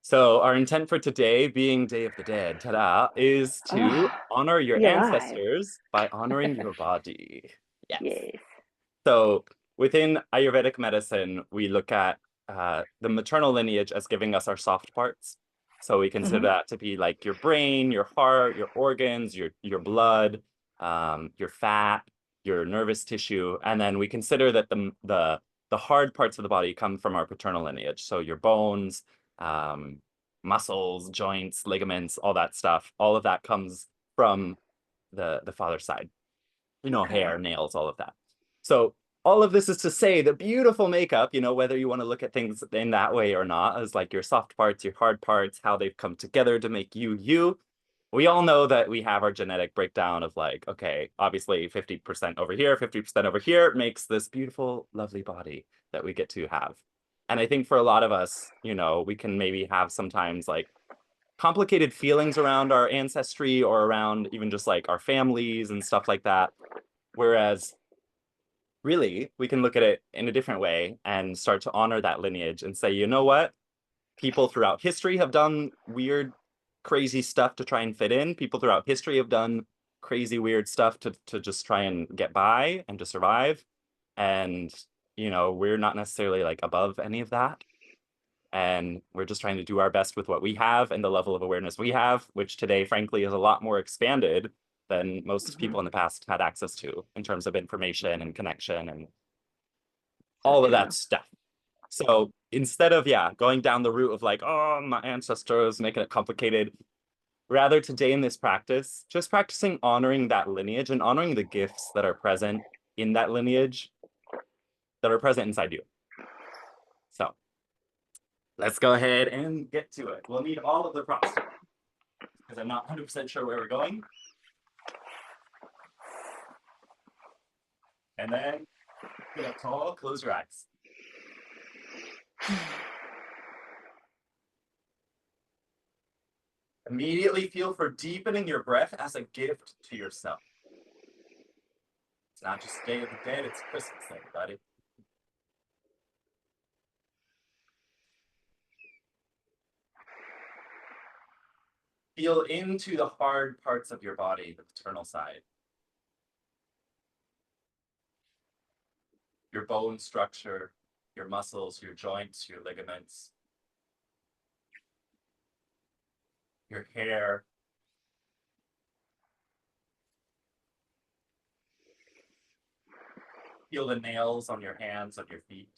So our intent for today, being Day of the Dead, ta-da, is to Ah, honor your be alive. ancestors by honoring your body. Yes. Yes. So within Ayurvedic medicine, we look at the maternal lineage as giving us our soft parts. So we consider Hmm. that to be like your brain, your heart, your organs, your blood, your fat, your nervous tissue, and then we consider that the hard parts of the body come from our paternal lineage. So your bones, um, muscles, joints, ligaments, all that stuff. All of that comes from the father's side. Hair, Correct. nails, all of that. So all of this is to say the beautiful makeup, whether you want to look at things in that way or not, as like your soft parts, your hard parts, how they've come together to make you, you. We all know that we have our genetic breakdown of like, okay, obviously 50% over here, 50% over here makes this beautiful, lovely body that we get to have. And I think for a lot of us, we can maybe have sometimes like complicated feelings around our ancestry or around even just like our families and stuff like that. Whereas really, we can look at it in a different way and start to honor that lineage and say, you know what? People throughout history have done weird, crazy stuff to try and fit in. People throughout history have done crazy, weird stuff to just try and get by and to survive. And, we're not necessarily like above any of that. And we're just trying to do our best with what we have and the level of awareness we have, which today, frankly, is a lot more expanded than most Hmm. people in the past had access to in terms of information and connection and So all of that true. stuff. So instead of, yeah, going down the route of like, oh, my ancestors, making it complicated, rather today in this practice, just practicing honoring that lineage and honoring the gifts that are present in that lineage that are present inside you. So let's go ahead and get to it. We'll need all of the props today because I'm not 100% sure where we're going. And then get up tall, close your eyes. Immediately feel for deepening your breath as a gift to yourself. It's not just Day of the Dead, it's Christmas, everybody. Feel into the hard parts of your body, the paternal side. Your bone structure, your muscles, your joints, your ligaments, your hair. Feel the nails on your hands, on your feet.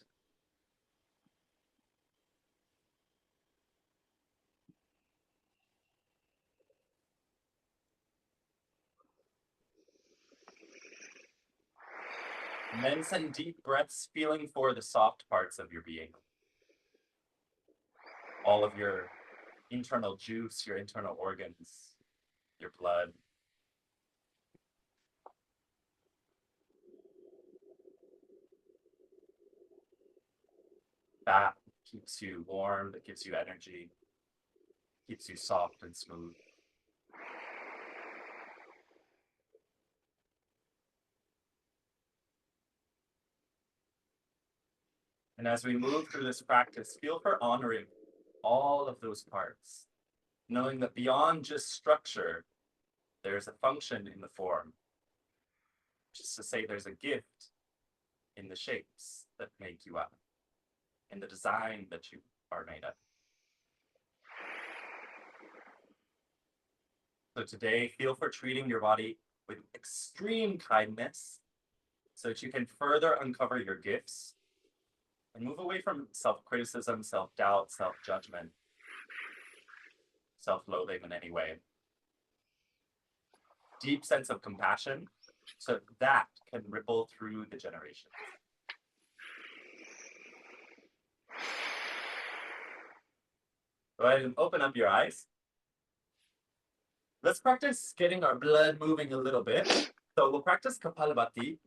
And then send deep breaths, feeling for the soft parts of your being. All of your internal juice, your internal organs, your blood. That keeps you warm, that gives you energy, keeps you soft and smooth. And as we move through this practice, feel for honoring all of those parts, knowing that beyond just structure, there's a function in the form, just to say there's a gift in the shapes that make you up, in the design that you are made of. So today, feel for treating your body with extreme kindness so that you can further uncover your gifts and move away from self-criticism, self-doubt, self-judgment, self-loathing in any way. Deep sense of compassion so that can ripple through the generations. Go ahead and open up your eyes. Let's practice getting our blood moving a little bit. So we'll practice Kapalabhati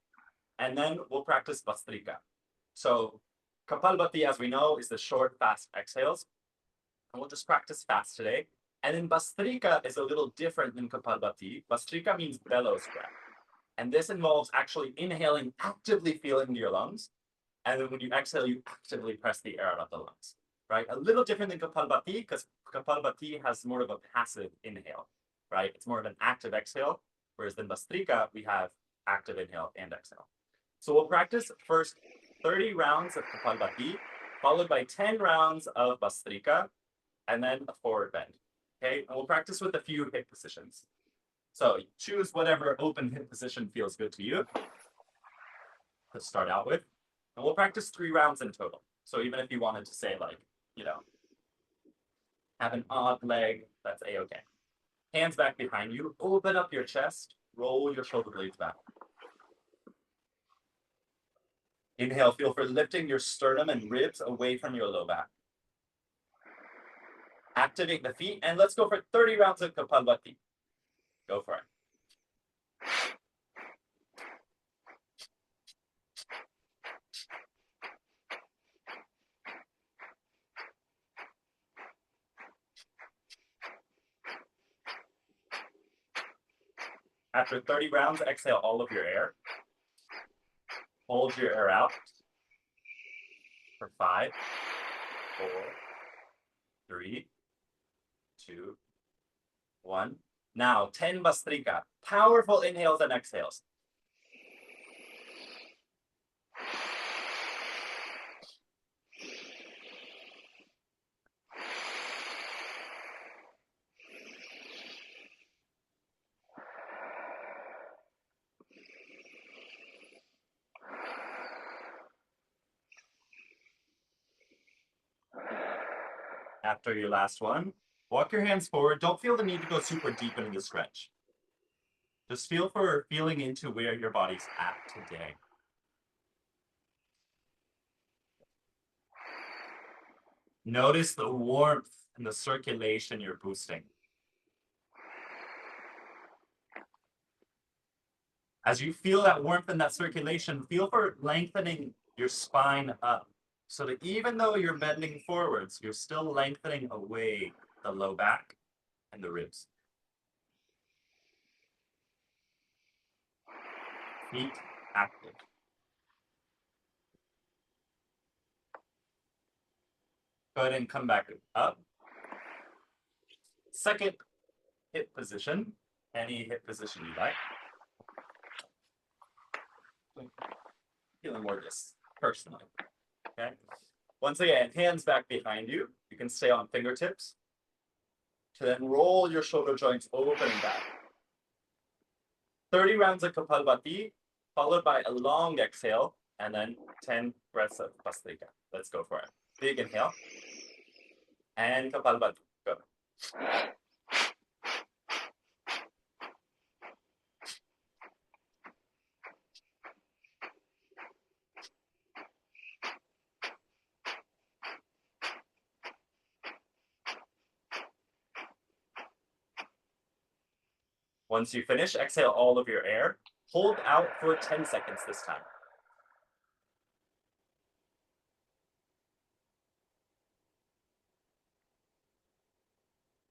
and then we'll practice Bastrika. So Kapalabhati, as we know, is the short, fast exhales. And we'll just practice fast today. And then Bastrika is a little different than Kapalabhati. Bastrika means bellows breath. And this involves actually inhaling, actively feeling your lungs. And then when you exhale, you actively press the air out of the lungs. right? A little different than Kapalbhati because Kapalbhati has more of a passive inhale, right? It's more of an active exhale, whereas in Bastrika, we have active inhale and exhale. So we'll practice first 30 rounds of Kapalbhati, followed by 10 rounds of Bastrika, and then a forward bend. Okay, and we'll practice with a few hip positions. So choose whatever open hip position feels good to you to start out with. And we'll practice 3 rounds in total. So even if you wanted to say like, you know, have an odd leg, that's a-okay. Hands back behind you, open up your chest, roll your shoulder blades back. Inhale, feel for lifting your sternum and ribs away from your low back. Activate the feet, and let's go for 30 rounds of Kapalbhati. Go for it. After 30 rounds, exhale all of your air. Hold your air out for 5, 4, 3, 2, 1. Now, 10 Bastrika. Powerful inhales and exhales. After your last one, walk your hands forward. Don't feel the need to go super deep into the stretch. Just feel for feeling into where your body's at today. Notice the warmth and the circulation you're boosting. As you feel that warmth and that circulation, feel for lengthening your spine up so that even though you're bending forwards, you're still lengthening away the low back and the ribs. Feet active. Go ahead and come back up. Second hip position, any hip position you like. Feeling more just personally, okay? Once again, hands back behind you. You can stay on fingertips. To then roll your shoulder joints open and back. 30 rounds of Kapalbhati, followed by a long exhale, and then 10 breaths of Bastrika. Let's go for it. Big inhale. And Kapalbhati. Go. Once you finish, exhale all of your air. Hold out for 10 seconds this time.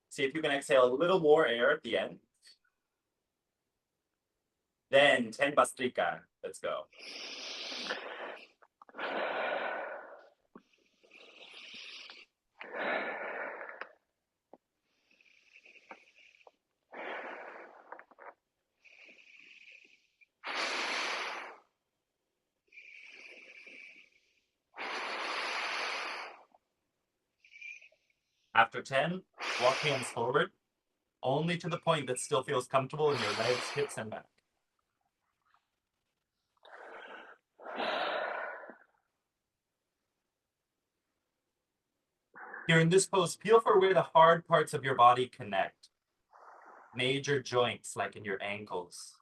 See if you can exhale a little more air at the end. Then 10 Bastrika. Let's go. After 10, walk hands forward, only to the point that still feels comfortable in your legs, hips, and back. Here in this pose, feel for where the hard parts of your body connect. Major joints like in your ankles,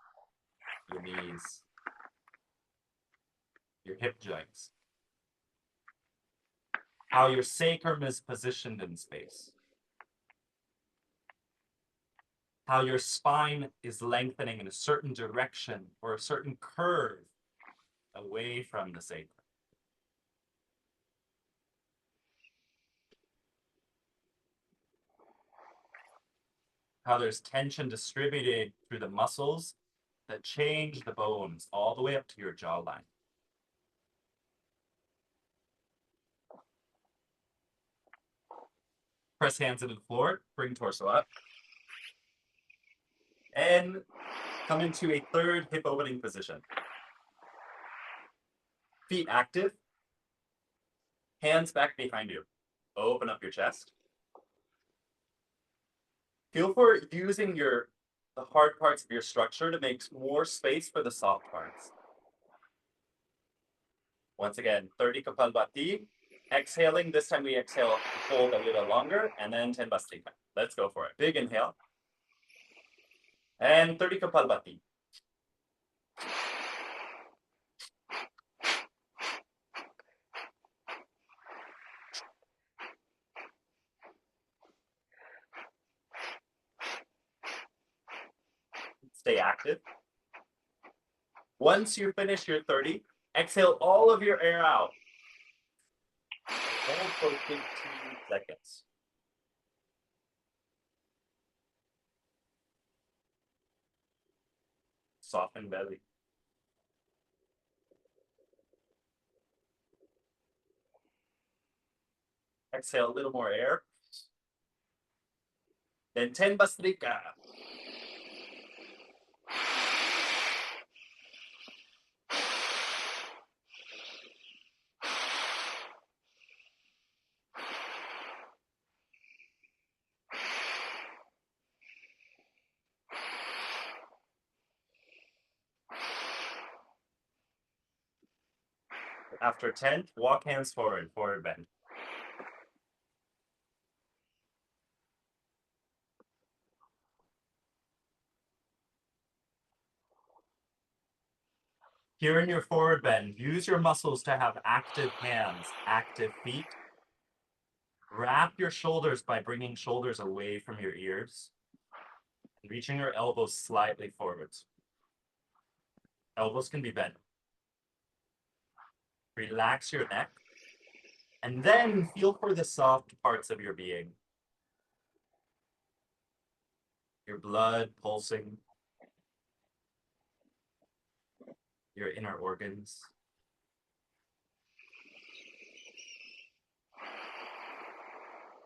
your knees, your hip joints. How your sacrum is positioned in space. How your spine is lengthening in a certain direction or a certain curve away from the sacrum. How there's tension distributed through the muscles that change the bones all the way up to your jawline. Press hands into the floor, bring torso up. And come into a third hip opening position. Feet active. Hands back behind you. Open up your chest. Feel for using the hard parts of your structure to make more space for the soft parts. Once again, 30 Kapalbhati. Exhaling, this time we exhale, hold a little longer, and then 10 Bhastrika. Let's go for it. Big inhale. And 30 Kapalbhati. Stay active. Once you finish your 30, exhale all of your air out. Hold for 15 seconds. Soften belly. Exhale a little more air. Then 10 Bhastrika. After 10, walk hands forward, forward bend. Here in your forward bend, use your muscles to have active hands, active feet. Wrap your shoulders by bringing shoulders away from your ears. Reaching your elbows slightly forwards. Elbows can be bent. Relax your neck. And then feel for the soft parts of your being. Your blood pulsing. Your inner organs.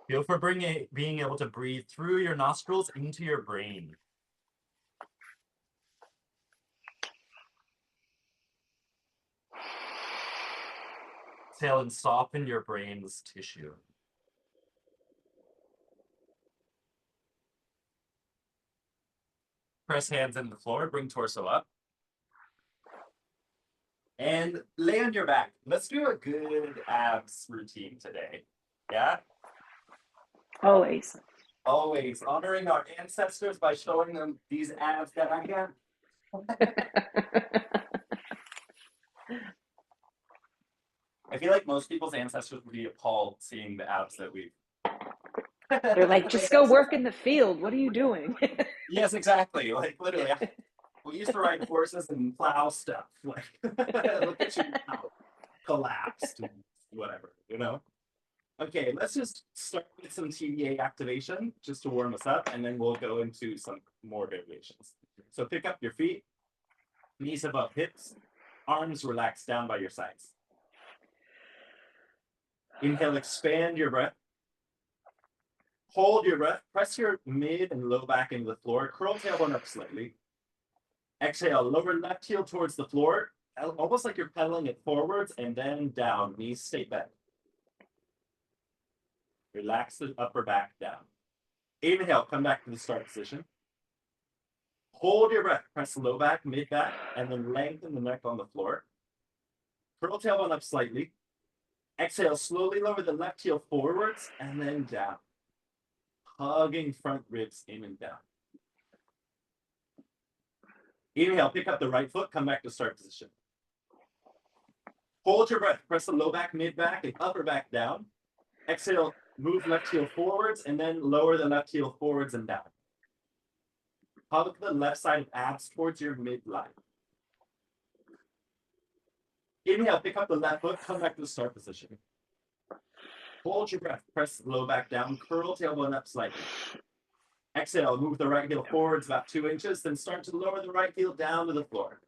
Feel for being able to breathe through your nostrils into your brain. Exhale and soften your brain's tissue. Press hands into the floor, bring torso up. And lay on your back. Let's do a good abs routine today. Yeah? Always. Always honoring our ancestors by showing them these abs that I have. I feel like most people's ancestors would be appalled seeing the abs that we've. They're like, just go work in the field. What are you doing? Yes, exactly. Like literally, we used to ride horses and plow stuff. Like, look at you now, collapsed and whatever, you know. Okay, let's just start with some TDA activation just to warm us up, and then we'll go into some more variations. So pick up your feet, knees above hips, arms relaxed down by your sides. Inhale, expand your breath. Hold your breath, press your mid and low back into the floor, curl tailbone up slightly. Exhale, lower left heel towards the floor, almost like you're pedaling it forwards and then down, knees stay bent. Relax the upper back down. Inhale, come back to the start position. Hold your breath, press low back, mid back, and then lengthen the neck on the floor. Curl tailbone up slightly. Exhale, slowly lower the left heel forwards and then down. Hugging front ribs in and down. Inhale, pick up the right foot, come back to start position. Hold your breath, press the low back, mid back, and upper back down. Exhale, move left heel forwards, and then lower the left heel forwards and down. Hug the left side of abs towards your midline. Inhale, pick up the left foot, come back to the start position. Hold your breath, press low back down, curl tailbone up slightly. Exhale, move the right heel forwards about 2 inches, then start to lower the right heel down to the floor.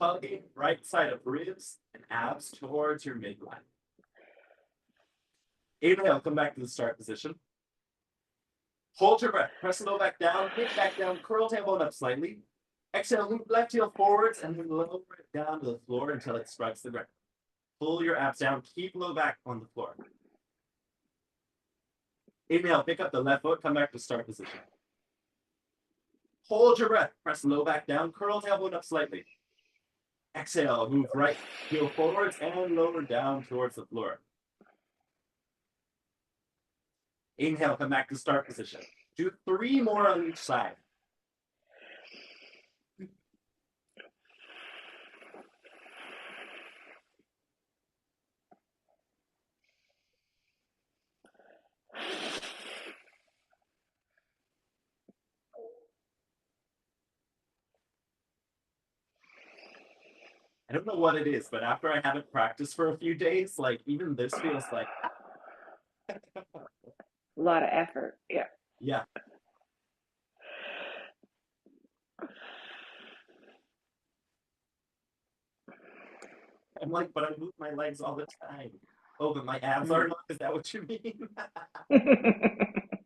Hugging right side of ribs and abs towards your midline. Inhale, come back to the start position. Hold your breath. Press the low back down, hip back down, curl tailbone up slightly. Exhale, loop left heel forwards and then lower it down to the floor until it strikes the ground. Pull your abs down, keep low back on the floor. Inhale, pick up the left foot, come back to start position. Hold your breath. Press low back down, curl tailbone up slightly. Exhale, move right heel forwards and lower down towards the floor. Inhale, come back to start position. Do 3 more on each side. I don't know what it is, but after I haven't practiced for a few days, like even this feels like, A lot of effort. Yeah. yeah. I'm like, but I move my legs all the time. Oh, but my abs are not. Is that what you mean?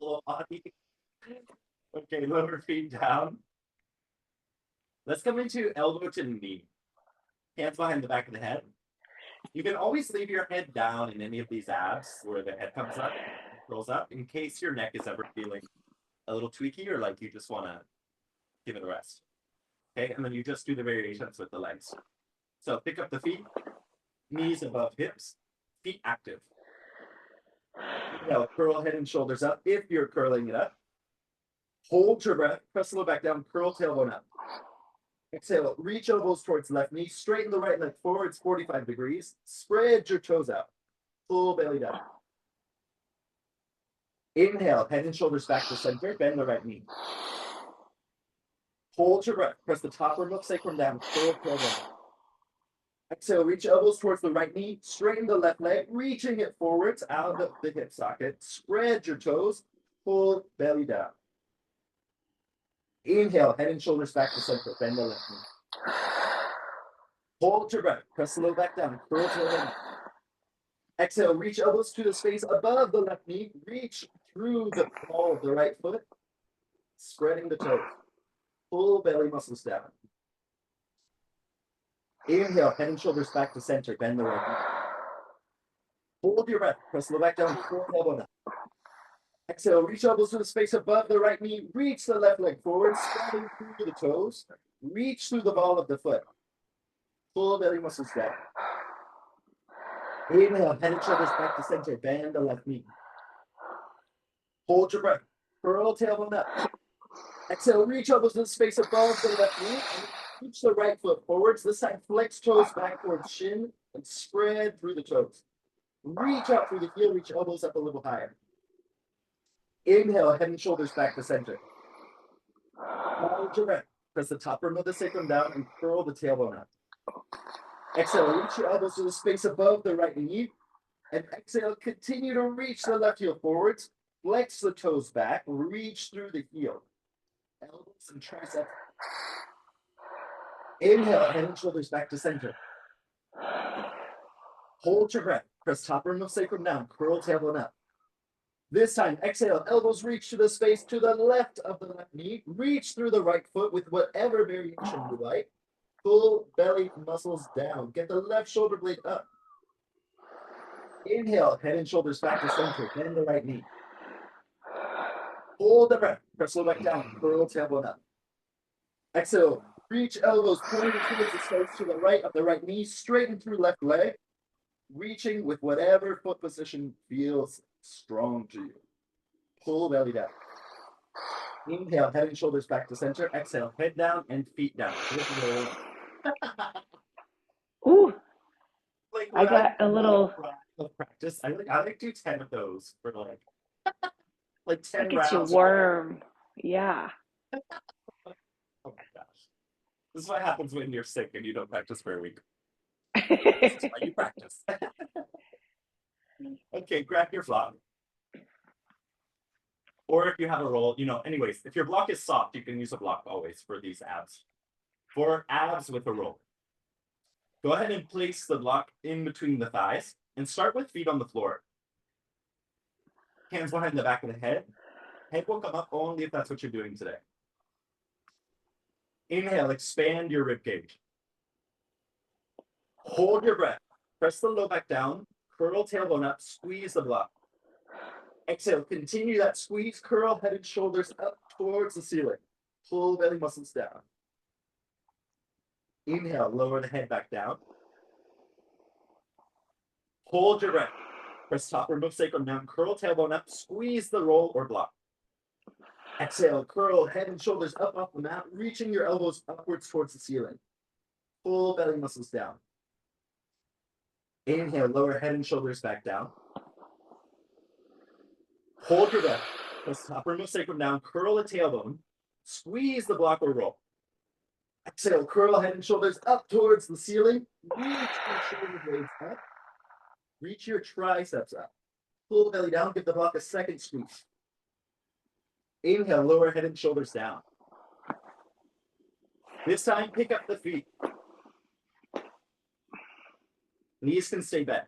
Low body. Okay, lower feet down. Let's come into elbow to knee. Hands behind the back of the head. You can always leave your head down in any of these abs where the head comes up, rolls up, in case your neck is ever feeling a little tweaky or like you just want to give it a rest. Okay, and then you just do the variations with the legs. So pick up the feet, knees above hips, feet active. Now curl head and shoulders up if you're curling it up. Hold your breath, press the low back down, curl tailbone up. Exhale, reach elbows towards left knee, straighten the right leg forwards 45 degrees, spread your toes out, full belly down. Inhale, head and shoulders back to center, bend the right knee. Hold your breath, press the top rim of sacrum down, curl tailbone. Exhale, reach elbows towards the right knee, straighten the left leg, reaching it forwards out of the hip socket, spread your toes, full belly down. Inhale, head and shoulders back to center, bend the left knee. Hold your breath, press the low back down, curl tailbone. Exhale, reach elbows to the space above the left knee, reach through the ball of the right foot, spreading the toes, full belly muscles down. Inhale, head and shoulders back to center, bend the right knee. Hold your breath, press the low back down, curl tailbone up. Exhale, reach elbows to the space above the right knee, reach the left leg forward, spreading through the toes, reach through the ball of the foot, full belly muscles down. Inhale, head and shoulders back to center, bend the left knee. Hold your breath, curl tailbone up. Exhale, reach elbows to the space above the left knee, and reach the right foot forwards. This time, flex toes back towards shin, and spread through the toes. Reach out through the heel, reach elbows up a little higher. Inhale, head and shoulders back to center. Hold your breath. Press the top rim of the sacrum down and curl the tailbone up. Exhale, reach your elbows to the space above the right knee. And exhale, continue to reach the left heel forwards. Flex the toes back, reach through the heel. Elbows and triceps. Inhale, head and shoulders back to center. Hold your breath. Press top rim of sacrum down, curl tailbone up. This time, exhale, elbows reach to the space to the left of the left knee. Reach through the right foot with whatever variation you like. Full belly muscles down. Get the left shoulder blade up. Inhale, head and shoulders back to center. Bend the right knee. Hold the breath. Press low back down. Curl tailbone up. Exhale, reach elbows pointing towards the space to the right of the right knee. Straighten through left leg. Reaching with whatever foot position feels strong to you. Pull belly down. Inhale, head and shoulders back to center. Exhale, head down and feet down. Ooh, Like I got a little. practice. I like do 10 of those for like 10 That gets you rounds. warm. Yeah. Oh my gosh. This is what happens when you're sick and you don't practice for a week. This is why you practice. Okay, grab your block. Or if you have a roll, anyways, if your block is soft, you can use a block always for these abs. For abs with a roll. Go ahead and place the block in between the thighs and start with feet on the floor. Hands behind the back of the head. Head will come up only if that's what you're doing today. Inhale, expand your rib cage. Hold your breath. Press the low back down. Curl tailbone up. Squeeze the block. Exhale, continue that squeeze. Curl head and shoulders up towards the ceiling. Pull belly muscles down. Inhale, lower the head back down. Hold your breath. Press top, remove sacrum down. Curl tailbone up. Squeeze the roll or block. Exhale, curl head and shoulders up off the mat, reaching your elbows upwards towards the ceiling. Pull belly muscles down. Inhale, lower head and shoulders back down. Hold your breath. Press top, remove sacrum down. Curl the tailbone. Squeeze the block or roll. Exhale, curl head and shoulders up towards the ceiling. Reach your shoulder blades up. Reach your triceps up. Pull the belly down. Give the block a second squeeze. Inhale, lower head and shoulders down. This time, pick up the feet. Knees can stay bent.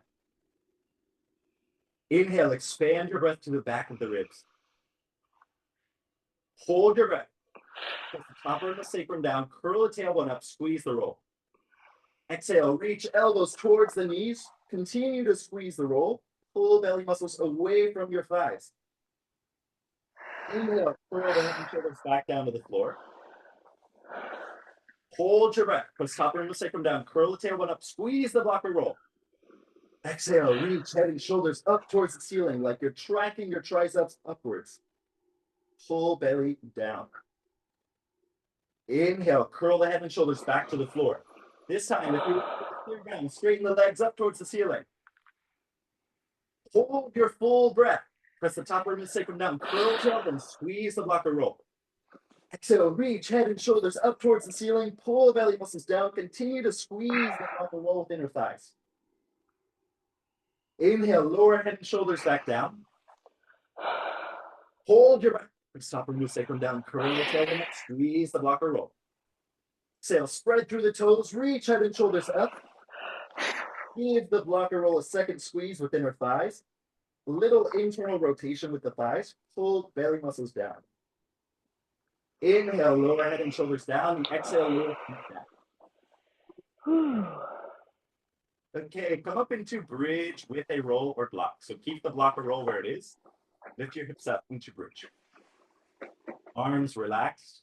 Inhale, expand your breath to the back of the ribs. Hold your breath. Put the top of the sacrum down, curl the tailbone up, squeeze the roll. Exhale, reach elbows towards the knees. Continue to squeeze the roll. Pull belly muscles away from your thighs. Inhale, curl the head and shoulders back down to the floor. Hold your breath. Press top of the sacrum down, curl the tailbone up, squeeze the blocker roll. Exhale, reach head and shoulders up towards the ceiling like you're tracking your triceps upwards. Pull belly down. Inhale, curl the head and shoulders back to the floor. This time, if you clear ground, straighten the legs up towards the ceiling. Hold your full breath. Press the top of the sacrum down, curl tailbone, squeeze the blocker roll. Exhale, reach head and shoulders up towards the ceiling, pull the belly muscles down, continue to squeeze the blocker roll with inner thighs. Inhale, lower head and shoulders back down. Hold your breath. Stop, remove sacrum down, curl the tailbone up, squeeze the blocker roll. Exhale, spread through the toes, reach head and shoulders up. Give the blocker roll a second squeeze with inner thighs. Little internal rotation with the thighs. Pull belly muscles down. Inhale, lower head and shoulders down. And exhale, lower feet down. Okay, come up into bridge with a roll or block. So keep the block or roll where it is. Lift your hips up into bridge. Arms relaxed.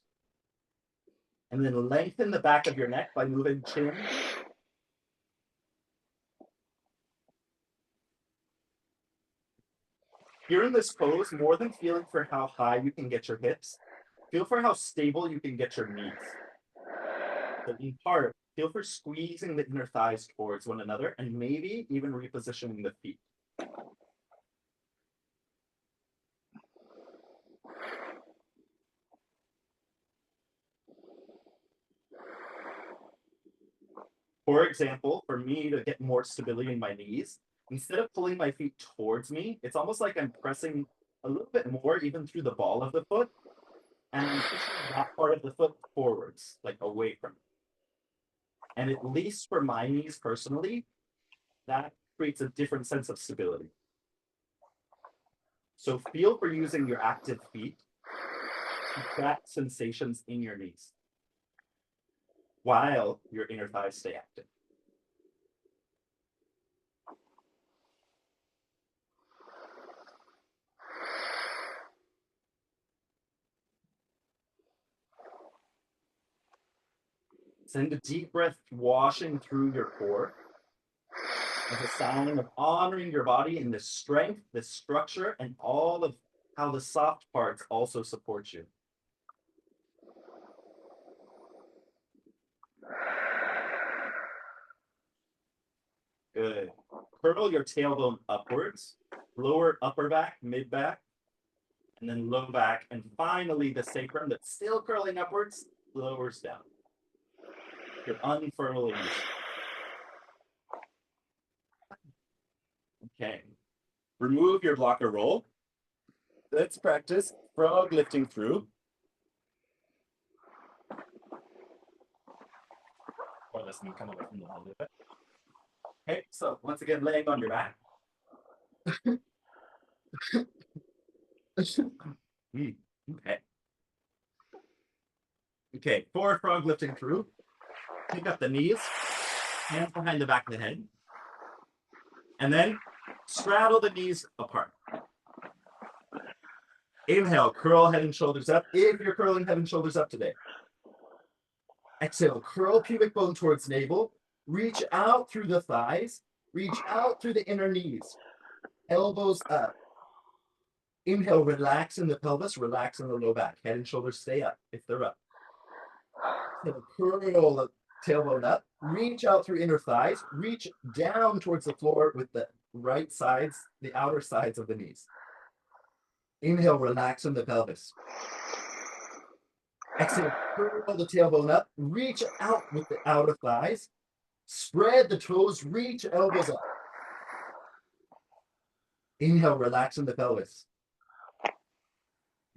And then lengthen the back of your neck by moving chin. You're in this pose, more than feeling for how high you can get your hips, feel for how stable you can get your knees. So in part, feel for squeezing the inner thighs towards one another and maybe even repositioning the feet. For example, for me to get more stability in my knees, instead of pulling my feet towards me, it's almost like I'm pressing a little bit more even through the ball of the foot and pushing that part of the foot forwards, like away from it. And at least for my knees personally, that creates a different sense of stability. So feel for using your active feet to track sensations in your knees while your inner thighs stay active. Send a deep breath washing through your core as a sign of honoring your body and the strength, the structure, and all of how the soft parts also support you. Good. Curl your tailbone upwards, lower upper back, mid back, and then low back. And finally, the sacrum that's still curling upwards lowers down. You're unfurling. Okay. Remove your blocker roll. Let's practice frog lifting through. Or let's come away from the wall a little bit. Okay, so once again, laying on your back. Okay. Okay, forward frog lifting through. Pick up the knees, hands behind the back of the head, and then straddle the knees apart. Inhale, curl head and shoulders up if you're curling head and shoulders up today. Exhale, curl pubic bone towards navel, reach out through the thighs, reach out through the inner knees, elbows up. Inhale, relax in the pelvis, relax in the low back. Head and shoulders stay up if they're up. So curl the tailbone up, reach out through inner thighs, reach down towards the floor with the right sides, the outer sides of the knees. Inhale, relax in the pelvis. Exhale, curl the tailbone up, reach out with the outer thighs, spread the toes, reach elbows up. Inhale, relax in the pelvis.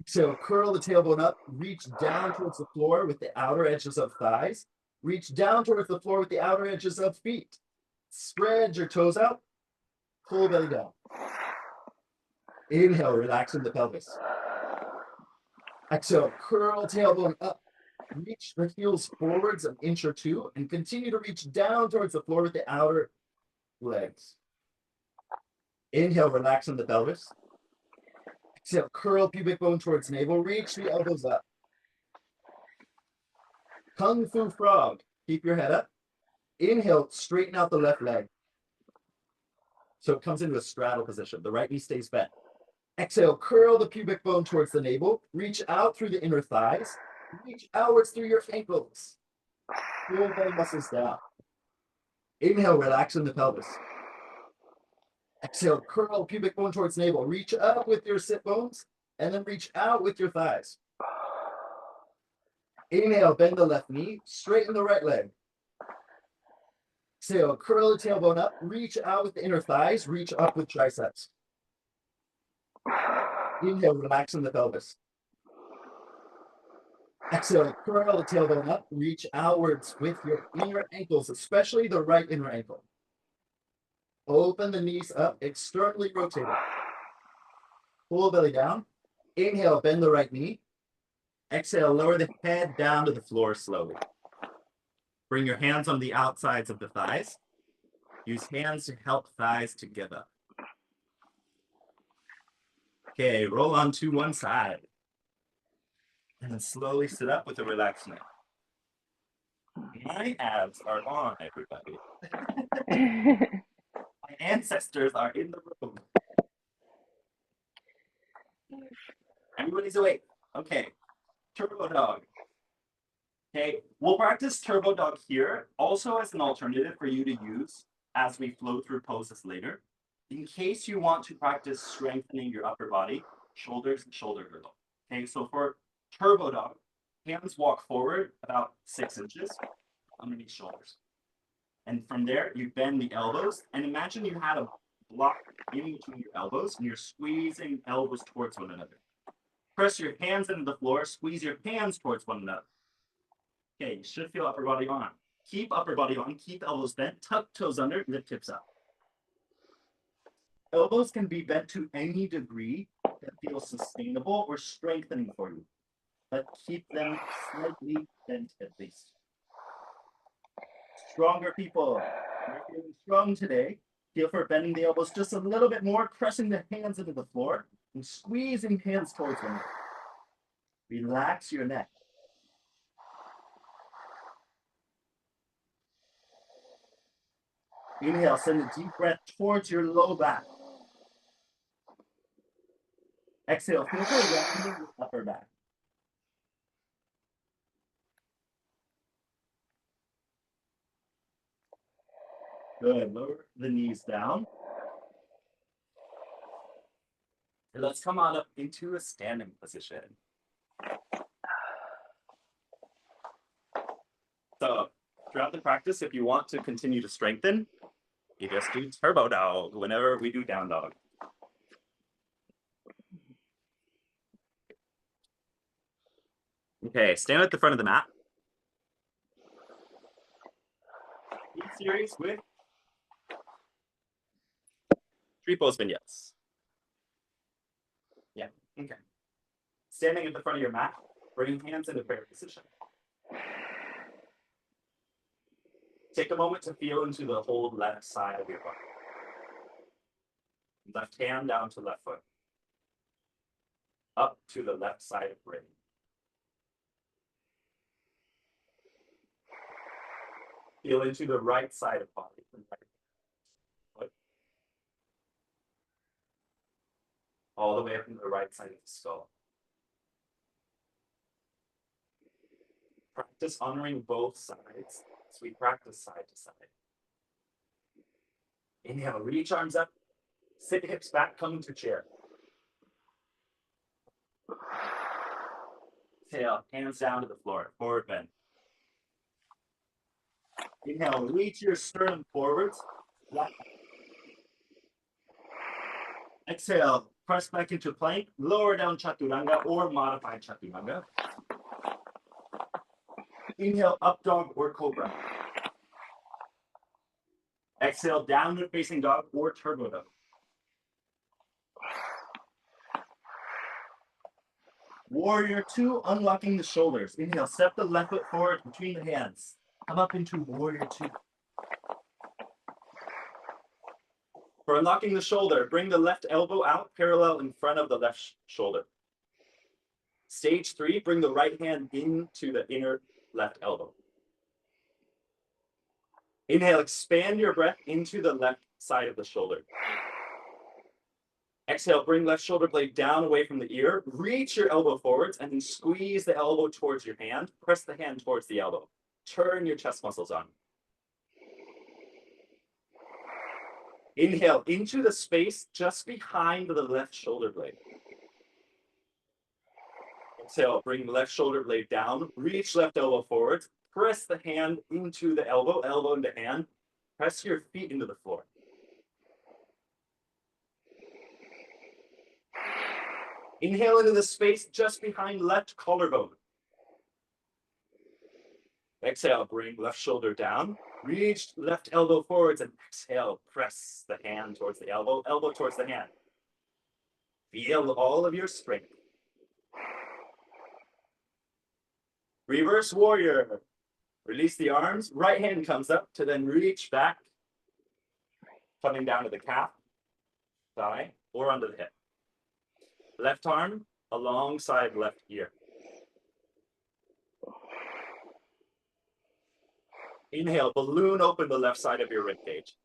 Exhale, curl the tailbone up, reach down towards the floor with the outer edges of thighs, reach down towards the floor with the outer edges of feet. Spread your toes out, pull belly down. Inhale, relax in the pelvis. Exhale, curl tailbone up. Reach the heels forwards an inch or two and continue to reach down towards the floor with the outer legs. Inhale, relax in the pelvis. Exhale, curl pubic bone towards navel. Reach the elbows up. Kung Fu Frog. Keep your head up. Inhale, straighten out the left leg. So it comes into a straddle position. The right knee stays bent. Exhale, curl the pubic bone towards the navel. Reach out through the inner thighs. Reach outwards through your ankles. Pull belly muscles down. Inhale, relax in the pelvis. Exhale, curl pubic bone towards navel. Reach up with your sit bones and then reach out with your thighs. Inhale, bend the left knee, straighten the right leg. Exhale, curl the tailbone up, reach out with the inner thighs, reach up with triceps. Inhale, relax in the pelvis. Exhale, curl the tailbone up, reach outwards with your inner ankles, especially the right inner ankle. Open the knees up, externally rotated. Pull belly down. Inhale, bend the right knee. Exhale, lower the head down to the floor slowly. Bring your hands on the outsides of the thighs. Use hands to help thighs to give up. Okay, roll on to one side. And then slowly sit up with a relaxed neck. My abs are on, everybody. My ancestors are in the room. Everybody's awake. Okay, turbo dog. Okay, we'll practice turbo dog here, also as an alternative for you to use as we flow through poses later. In case you want to practice strengthening your upper body, shoulders and shoulder girdle. Okay, so for turbo dog, hands walk forward about 6 inches underneath shoulders. And from there, you bend the elbows and imagine you had a block in between your elbows and you're squeezing elbows towards one another. Press your hands into the floor, squeeze your hands towards one another. Okay, you should feel upper body on. Keep upper body on, keep elbows bent, tuck toes under, lift hips up. Elbows can be bent to any degree that feels sustainable or strengthening for you, but keep them slightly bent at least. Stronger people, you're feeling strong today. Feel for bending the elbows just a little bit more, pressing the hands into the floor and squeezing hands towards one another. Relax your neck. Inhale, send a deep breath towards your low back. Exhale, feel for rounding your upper back. Good, lower the knees down. And let's come on up into a standing position. So throughout the practice, if you want to continue to strengthen, you just do turbo dog whenever we do down dog. Okay, stand at the front of the mat. Series with 3 pose vignettes. Okay. Standing at the front of your mat, bring hands into prayer position. Take a moment to feel into the whole left side of your body. Left hand down to left foot. Up to the left side of brain. Feel into the right side of body. Right foot. All the way up into the right side of the skull. Practice honoring both sides as we practice side to side. Inhale, reach arms up. Sit hips back, come into chair. Exhale, hands down to the floor, forward bend. Inhale, reach your sternum forwards. Exhale, press back into plank, lower down chaturanga or modified chaturanga. Inhale, up dog or cobra. Exhale, downward facing dog or turbo dog. Warrior 2, unlocking the shoulders. Inhale, step the left foot forward between the hands. Come up into Warrior 2. For unlocking the shoulder, bring the left elbow out parallel in front of the left shoulder. Stage 3, bring the right hand into the inner left elbow. Inhale, expand your breath into the left side of the shoulder. Exhale, bring left shoulder blade down away from the ear. Reach your elbow forwards and then squeeze the elbow towards your hand. Press the hand towards the elbow. Turn your chest muscles on. Inhale into the space just behind the left shoulder blade. Exhale, bring the left shoulder blade down. Reach left elbow forwards. Press the hand into the elbow, elbow into hand. Press your feet into the floor. Inhale into the space just behind left collarbone. Exhale, bring left shoulder down. Reach left elbow forwards and exhale, press the hand towards the elbow, elbow towards the hand. Feel all of your strength. Reverse warrior. Release the arms. Right hand comes up to then reach back, coming down to the calf, thigh, or under the hip. Left arm alongside left ear. Inhale, balloon open the left side of your rib cage.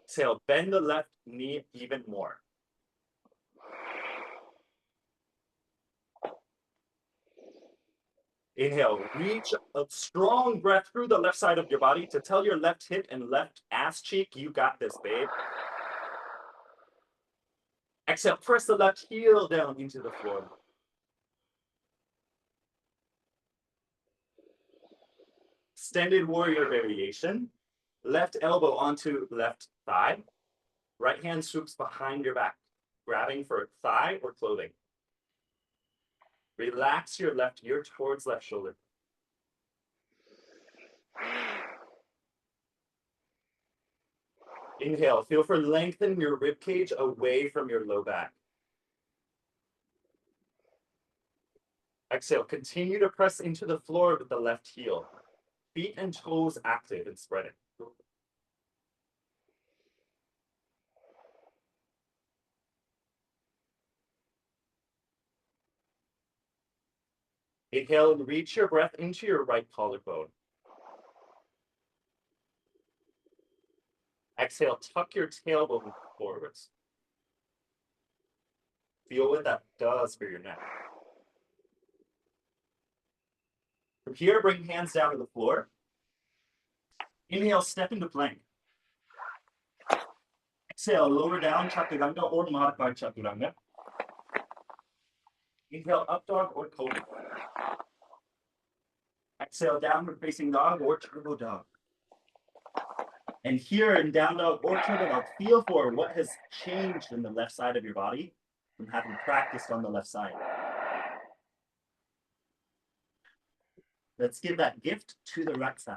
Exhale, bend the left knee even more. Inhale, reach a strong breath through the left side of your body to tell your left hip and left ass cheek, you got this, babe. Exhale, press the left heel down into the floor. Extended warrior variation. Left elbow onto left thigh. Right hand swoops behind your back, grabbing for thigh or clothing. Relax your left ear towards left shoulder. Inhale, feel for lengthen your rib cage away from your low back. Exhale, continue to press into the floor with the left heel. Feet and toes active and spreading. Inhale and reach your breath into your right collarbone. Exhale, tuck your tailbone forwards. Feel what that does for your neck. From here, bring hands down to the floor. Inhale, step into plank. Exhale, lower down chaturanga or modified chaturanga. Inhale, up dog or cobra. Exhale, downward facing dog or turbo dog. And here in down dog or turbo dog, feel for what has changed in the left side of your body from having practiced on the left side. Let's give that gift to the right side.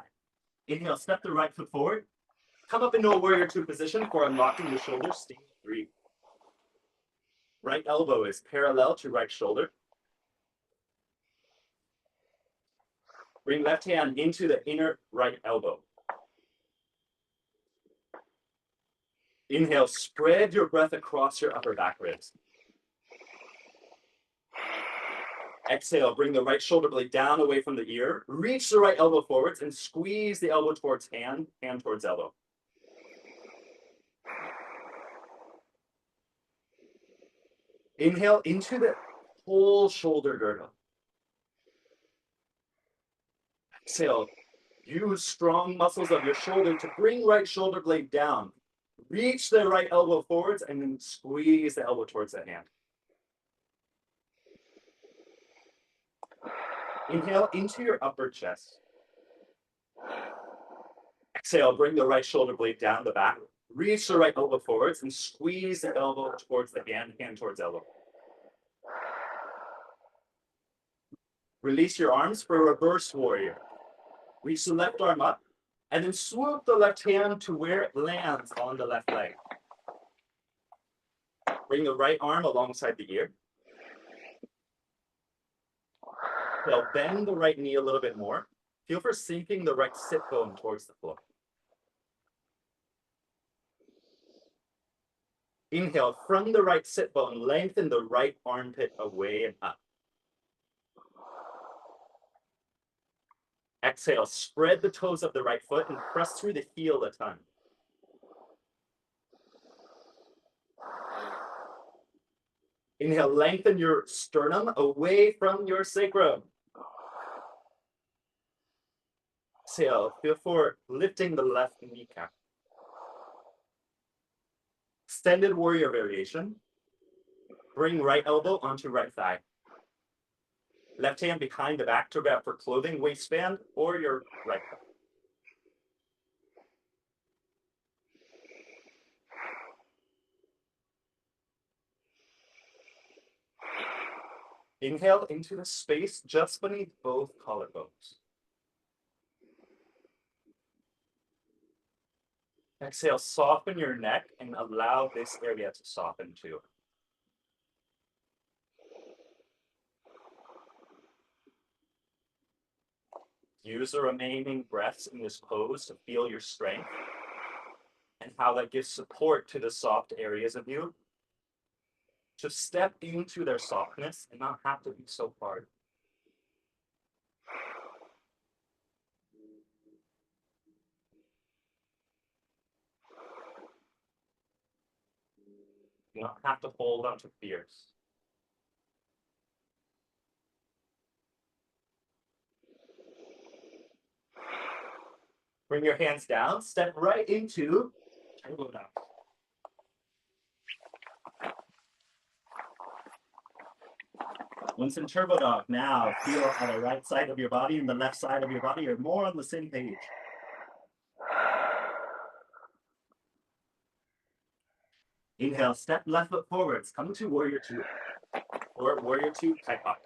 Inhale, step the right foot forward. Come up into a warrior 2 position for unlocking the shoulders, stage 3. Right elbow is parallel to right shoulder. Bring left hand into the inner right elbow. Inhale, spread your breath across your upper back ribs. Exhale, bring the right shoulder blade down away from the ear. Reach the right elbow forwards and squeeze the elbow towards hand, hand towards elbow. Inhale into the whole shoulder girdle. Exhale, use strong muscles of your shoulder to bring right shoulder blade down. Reach the right elbow forwards and then squeeze the elbow towards the hand. Inhale into your upper chest. Exhale, bring the right shoulder blade down the back. Reach the right elbow forwards and squeeze the elbow towards the hand, hand towards elbow. Release your arms for a reverse warrior. Reach the left arm up and then swoop the left hand to where it lands on the left leg. Bring the right arm alongside the ear. Now bend the right knee a little bit more. Feel for sinking the right sit bone towards the floor. Inhale, from the right sit bone, lengthen the right armpit away and up. Exhale, spread the toes of the right foot and press through the heel a ton. Inhale, lengthen your sternum away from your sacrum. Exhale, feel for lifting the left kneecap. Extended warrior variation. Bring right elbow onto right thigh. Left hand behind the back to grab for clothing waistband or your right thigh. Inhale into the space just beneath both collarbones. Exhale, soften your neck and allow this area to soften too. Use the remaining breaths in this pose to feel your strength and how that gives support to the soft areas of you. To step into their softness and not have to be so hard. You don't have to hold on to fears. Bring your hands down, step right into turbo dog. Once in turbo dog, now feel how the right side of your body and the left side of your body are more on the same page. Inhale, step left foot forwards, come to warrior two. Or warrior two, kite hop.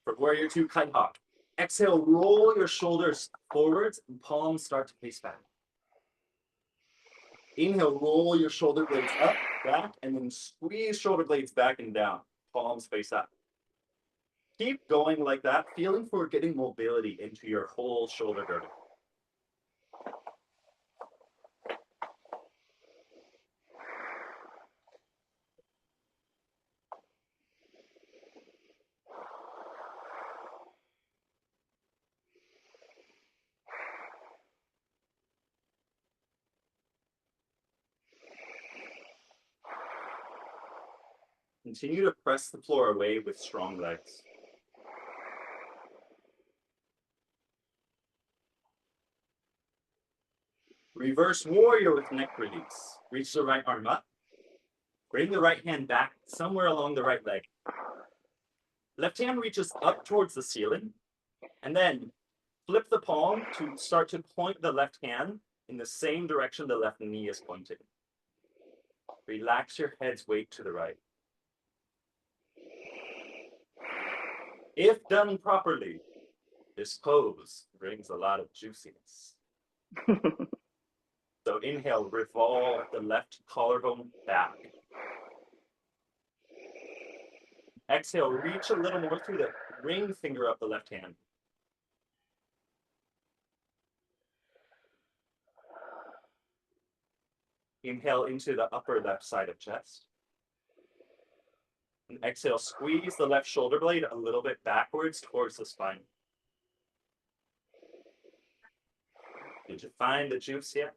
For warrior two, kite hop. Exhale, roll your shoulders forwards and palms start to face back. Inhale, roll your shoulder blades up, back, and then squeeze shoulder blades back and down. Palms face up. Keep going like that, feeling for getting mobility into your whole shoulder girdle. Continue to press the floor away with strong legs. Reverse warrior with neck release. Reach the right arm up. Bring the right hand back somewhere along the right leg. Left hand reaches up towards the ceiling. And then flip the palm to start to point the left hand in the same direction the left knee is pointing. Relax your head's weight to the right. If done properly, this pose brings a lot of juiciness. So inhale, revolve the left collarbone back. Exhale, reach a little more through the ring finger of the left hand. Inhale into the upper left side of chest. And exhale, squeeze the left shoulder blade a little bit backwards towards the spine. Did you find the juice yet?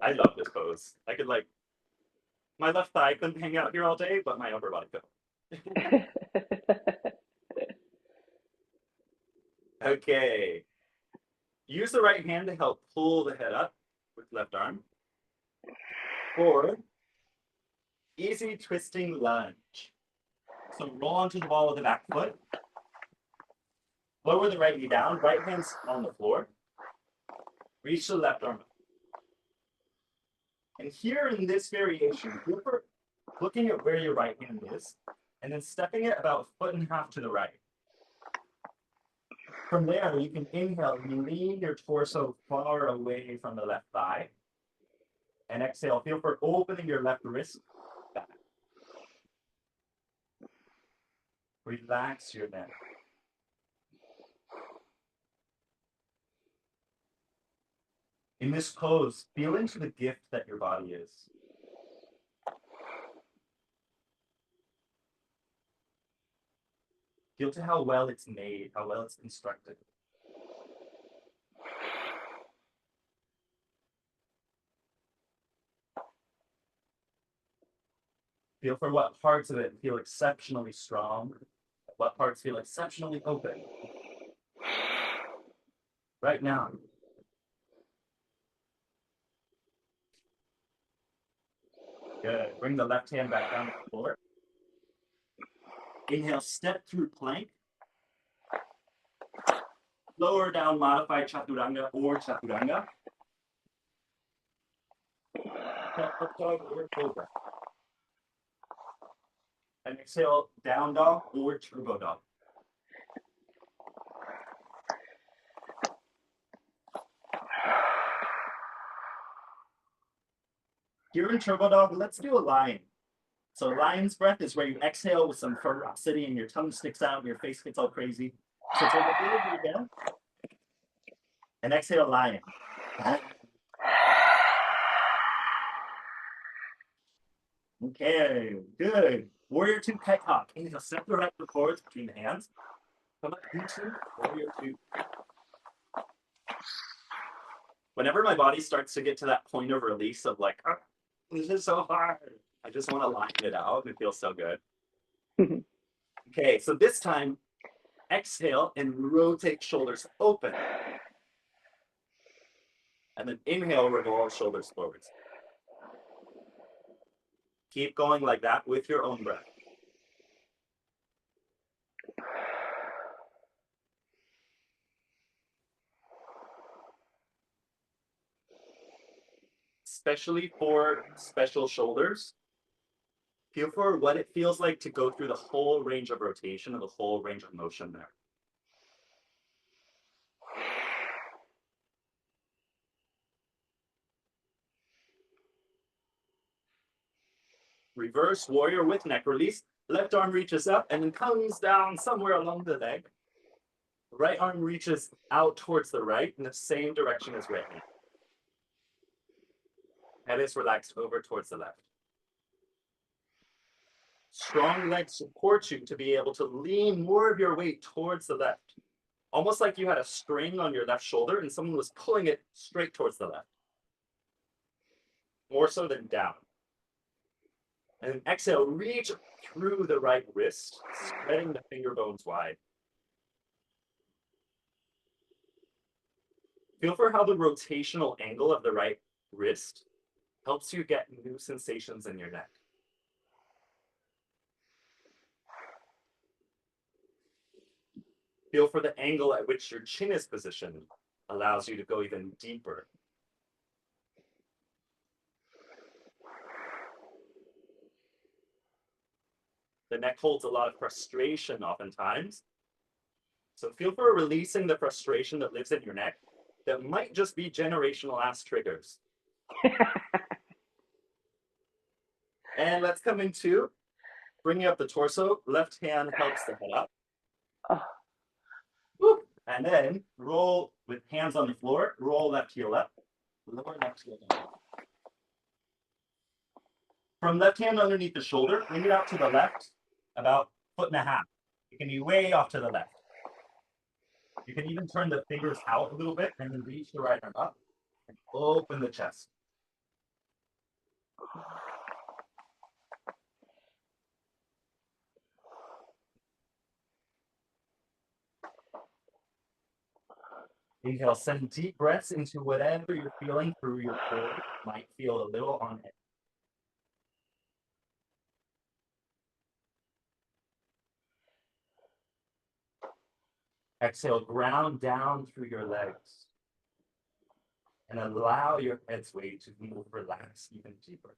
I love this pose. I could like, my left thigh couldn't hang out here all day, but my upper body could. Okay. Use the right hand to help pull the head up with left arm. Or easy twisting lunge. So roll onto the ball with the back foot. Lower the right knee down, right hand's on the floor. Reach the left arm up. And here in this variation, you're looking at where your right hand is, and then stepping it about a foot and a half to the right. From there, you can inhale and lean your torso far away from the left thigh. And exhale, feel for opening your left wrist back. Relax your neck. In this pose, feel into the gift that your body is. Feel to how well it's made, how well it's constructed. Feel for what parts of it feel exceptionally strong, what parts feel exceptionally open. Right now. Good. Bring the left hand back down to the floor. Inhale, step through plank. Lower down, modified chaturanga or chaturanga. Up dog or cobra. And exhale, down dog or turbo dog. Here in turbo dog, let's do a lion. So lion's breath is where you exhale with some ferocity and your tongue sticks out and your face gets all crazy. So take a big breath down. And exhale, lion. Okay, good. Warrior 2 kite hawk. Inhale, step the right foot forwards between the hands. Come up into warrior 2. Whenever my body starts to get to that point of release of like, oh, this is so hard, I just want to line it out. It feels so good. Okay, so this time, exhale and rotate shoulders open. And then inhale, revolve shoulders forwards. Keep going like that with your own breath. Especially for special shoulders, feel for what it feels like to go through the whole range of rotation and the whole range of motion there. Reverse warrior with neck release. Left arm reaches up and then comes down somewhere along the leg. Right arm reaches out towards the right in the same direction as right hand. Head is relaxed over towards the left. Strong legs support you to be able to lean more of your weight towards the left. Almost like you had a string on your left shoulder and someone was pulling it straight towards the left. More so than down. And then exhale, reach through the right wrist, spreading the finger bones wide. Feel for how the rotational angle of the right wrist helps you get new sensations in your neck. Feel for the angle at which your chin is positioned, allows you to go even deeper. The neck holds a lot of frustration oftentimes. So feel for releasing the frustration that lives in your neck that might just be generational ass triggers. And let's come into bringing up the torso. Left hand helps the head up. Oh, Woo. And then roll with hands on the floor. Roll left heel up. Lower left heel down. From left hand underneath the shoulder, bring it out to the left, about 1.5 feet. It can be way off to the left. You can even turn the fingers out a little bit and then reach the right arm up and open the chest. Inhale, send deep breaths into whatever you're feeling through your core. Might feel a little on edge. Exhale, ground down through your legs. And allow your head's weight to move, relax even deeper.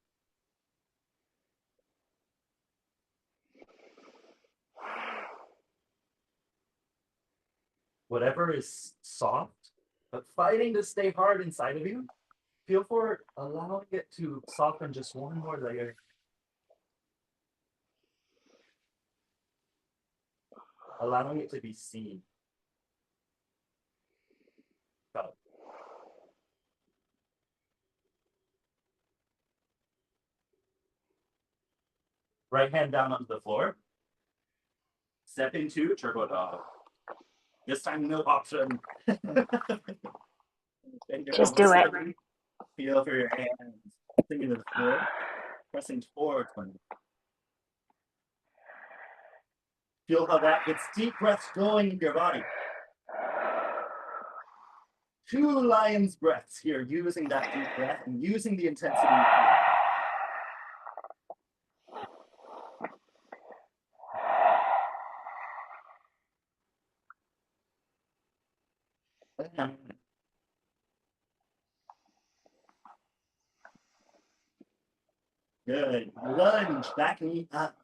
Whatever is soft, but fighting to stay hard inside of you, feel for allowing it to soften just one more layer. Allowing it to be seen. Felt. Right hand down onto the floor. Step into turbo dog. This time, no option. just do it. Feel for your hands sinking to the floor, pressing towards one. Feel how that gets deep breaths going in your body. 2 lion's breaths here, using that deep breath and using the intensity. Good. Lunge, back knee up.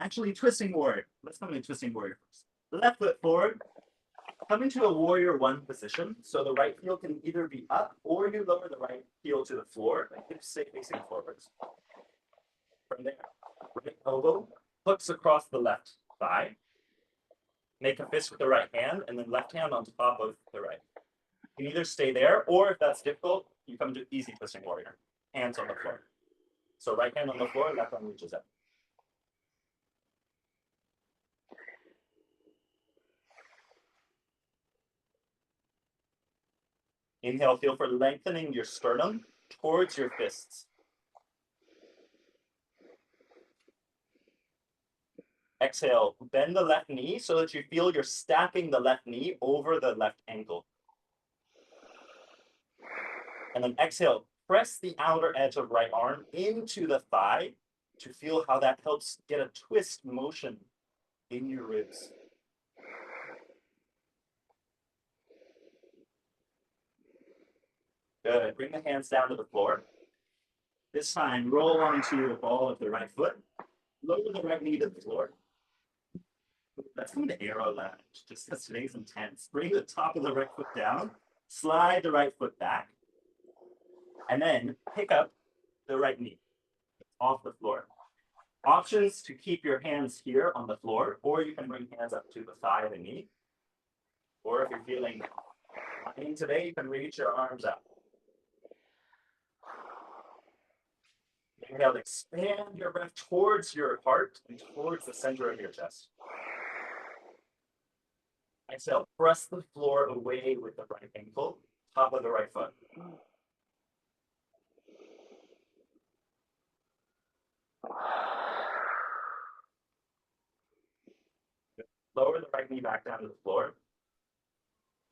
Actually, twisting warrior. Let's come into twisting warrior first. Left foot forward. Come into a warrior 1 position. So the right heel can either be up or you lower the right heel to the floor. Like hips stay facing forwards. From there, right elbow hooks across the left thigh. Make a fist with the right hand and then left hand on top of the right. You can either stay there, or if that's difficult, you come to easy twisting warrior. Hands on the floor. So right hand on the floor, left arm reaches up. Inhale, feel for lengthening your sternum towards your fists. Exhale, bend the left knee so that you feel you're stacking the left knee over the left ankle. And then exhale, press the outer edge of right arm into the thigh to feel how that helps get a twist motion in your ribs. Good. Bring the hands down to the floor. This time, roll onto the ball of the right foot. Lower the right knee to the floor. Let's go to arrow lunge, just because today's intense. Bring the top of the right foot down. Slide the right foot back. And then pick up the right knee off the floor. Options to keep your hands here on the floor, or you can bring hands up to the thigh of the knee. Or if you're feeling lying today, you can reach your arms out. Inhale, expand your breath towards your heart and towards the center of your chest. Exhale, press the floor away with the right ankle, top of the right foot. Lower the right knee back down to the floor.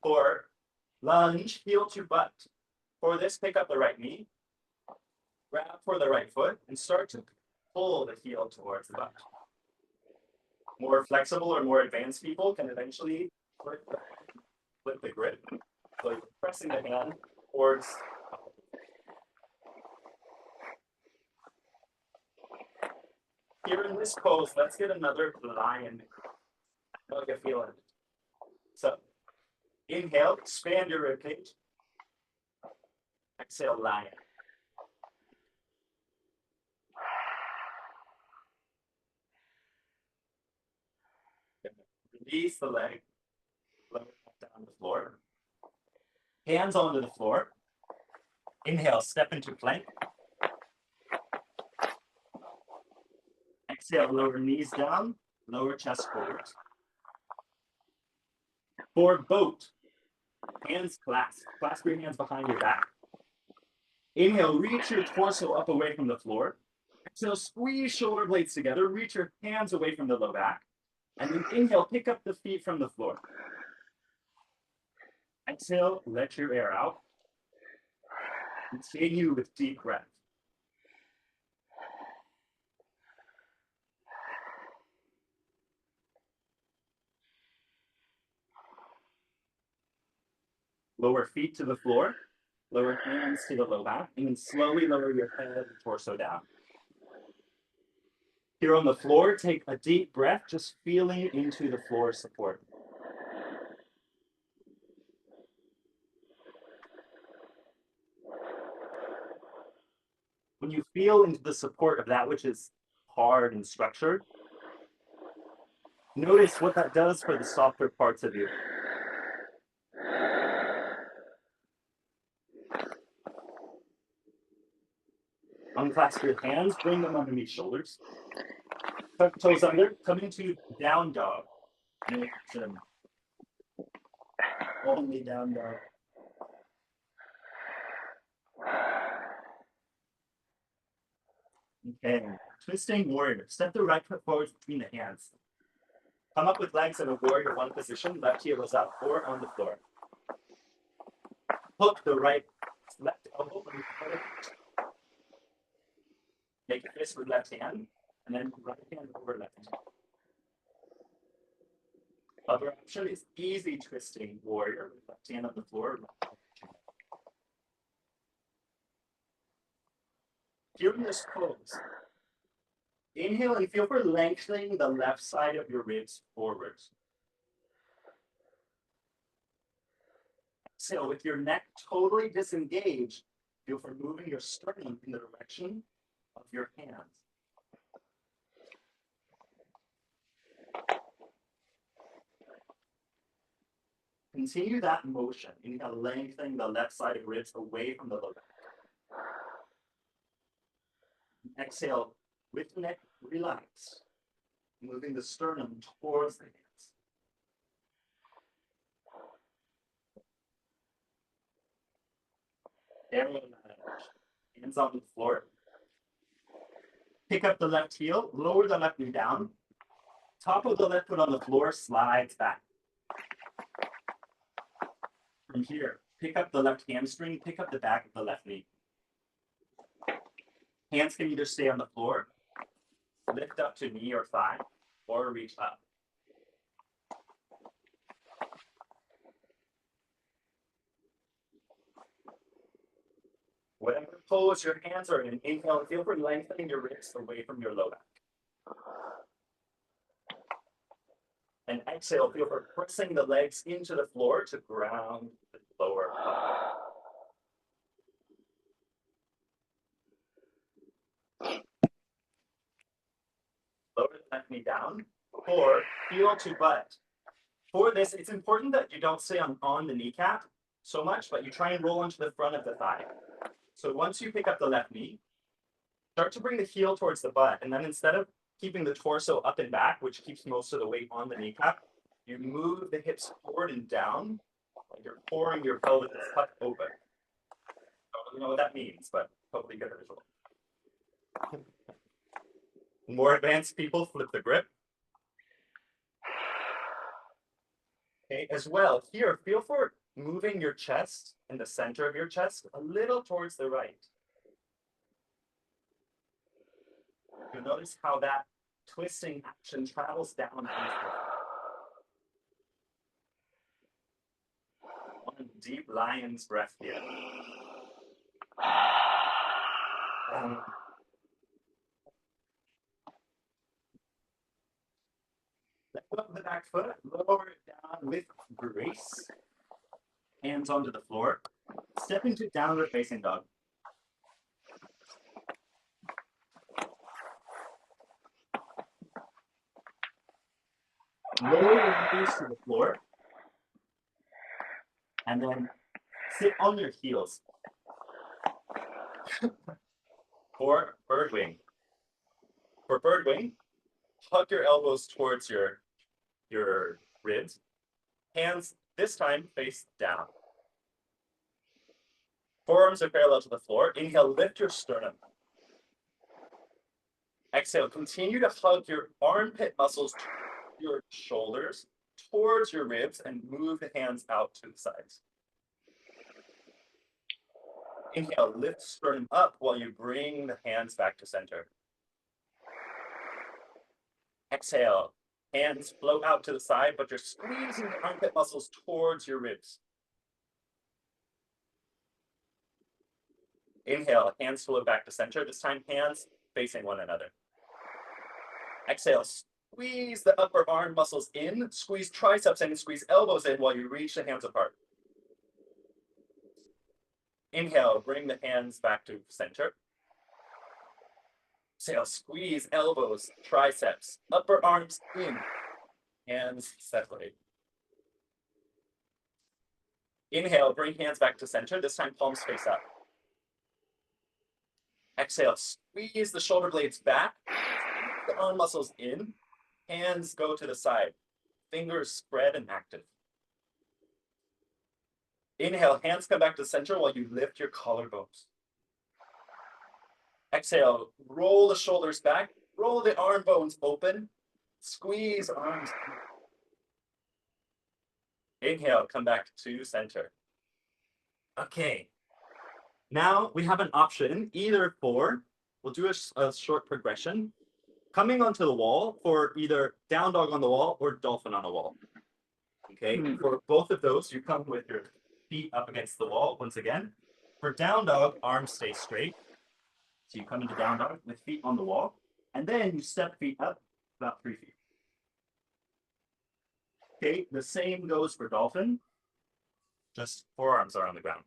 For lunge, heel to butt. For this, pick up the right knee, grab for the right foot, and start to pull the heel towards the butt. More flexible or more advanced people can eventually flip the grip. So you're pressing the hand towards. Here in this pose, let's get another lion. How you feeling? So, inhale, expand your ribcage. Exhale, lion. Release the leg. Lower back down the floor. Hands onto the floor. Inhale, step into plank. Exhale, lower knees down, lower chest forward. For boat, hands clasp. Clasp your hands behind your back. Inhale, reach your torso up away from the floor. Exhale, squeeze shoulder blades together. Reach your hands away from the low back. And then inhale, pick up the feet from the floor. Exhale, let your air out. Continue with deep breath. Lower feet to the floor. Lower hands to the low back. And then slowly lower your head and torso down. Here on the floor, take a deep breath, just feeling into the floor support. When you feel into the support of that which is hard and structured, notice what that does for the softer parts of you. Unclasp your hands, bring them underneath shoulders. Tuck toes under, come into down dog. Only down dog. Okay, twisting warrior. Step the right foot forward between the hands. Come up with legs in a warrior one position. Left heel is up or on the floor. Hook the left elbow. Make a fist with left hand, and then right hand over left hand. Other option is easy twisting warrior with left hand on the floor. During this pose, inhale and feel for lengthening the left side of your ribs forwards. Exhale with your neck totally disengaged. Feel for moving your sternum in the direction of your hands. Continue that motion. Inhale, lengthening the left side of ribs away from the low back. Exhale, with the neck relaxed, moving the sternum towards the hands. Arrow lunge. Hands on the floor. Pick up the left heel, lower the left knee down. Top of the left foot on the floor slides back. From here, pick up the left hamstring, pick up the back of the left knee. Hands can either stay on the floor, lift up to knee or thigh, or reach up. Whatever pose your hands are in, inhale and feel for lengthening your wrists away from your low back. And exhale, feel for pressing the legs into the floor to ground the lower body. Lower the left knee down, or heel to butt. For this, it's important that you don't stay on the kneecap so much, but you try and roll onto the front of the thigh. So once you pick up the left knee, start to bring the heel towards the butt, and then instead of keeping the torso up and back, which keeps most of the weight on the kneecap, you move the hips forward and down, like you're pouring your pelvis tuck open. I don't really know what that means, but hopefully you get a visual. More advanced people flip the grip. Okay, as well, here, feel for moving your chest in the center of your chest a little towards the right. You'll notice how that twisting action travels down. One deep lion's breath here. Let go of the back foot, lower it down with grace. Hands onto the floor. Step into downward facing dog. Lower your knees to the floor, and then sit on your heels for bird wing. For bird wing, hug your elbows towards your ribs. Hands this time face down. Forearms are parallel to the floor. Inhale, lift your sternum. Exhale, continue to hug your armpit muscles to your shoulders towards your ribs and move the hands out to the sides. Inhale, lift sternum up while you bring the hands back to center. Exhale, hands float out to the side, but you're squeezing the armpit muscles towards your ribs. Inhale, hands float back to center. This time, hands facing one another. Exhale, squeeze the upper arm muscles in, squeeze triceps in, squeeze elbows in while you reach the hands apart. Inhale, bring the hands back to center. Exhale, squeeze elbows, triceps, upper arms in, hands separate. Inhale, bring hands back to center. This time, palms face up. Exhale, squeeze the shoulder blades back, the arm muscles in, hands go to the side, fingers spread and active. Inhale, hands come back to center while you lift your collarbones. Exhale, roll the shoulders back, roll the arm bones open, squeeze arms. Inhale, come back to center. Okay. Now we have an option either for, we'll do a short progression, coming onto the wall for either down dog on the wall or dolphin on the wall. Okay, for both of those, you come with your feet up against the wall once again. For down dog, arms stay straight. So you come into down dog with feet on the wall, and then you step feet up about 3 feet. Okay, the same goes for dolphin, just forearms are on the ground.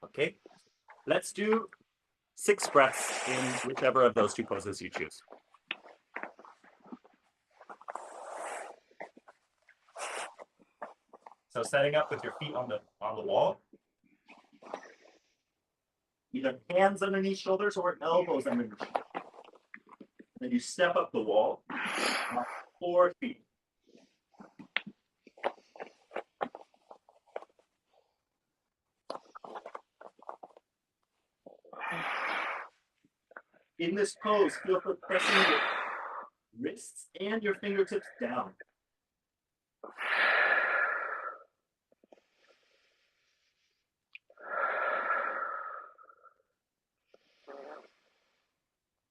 Okay, let's do 6 breaths in whichever of those 2 poses you choose. So setting up with your feet on the wall, either hands underneath shoulders or elbows underneath. Then you step up the wall, 4 feet. In this pose, feel for pressing your wrists and your fingertips down.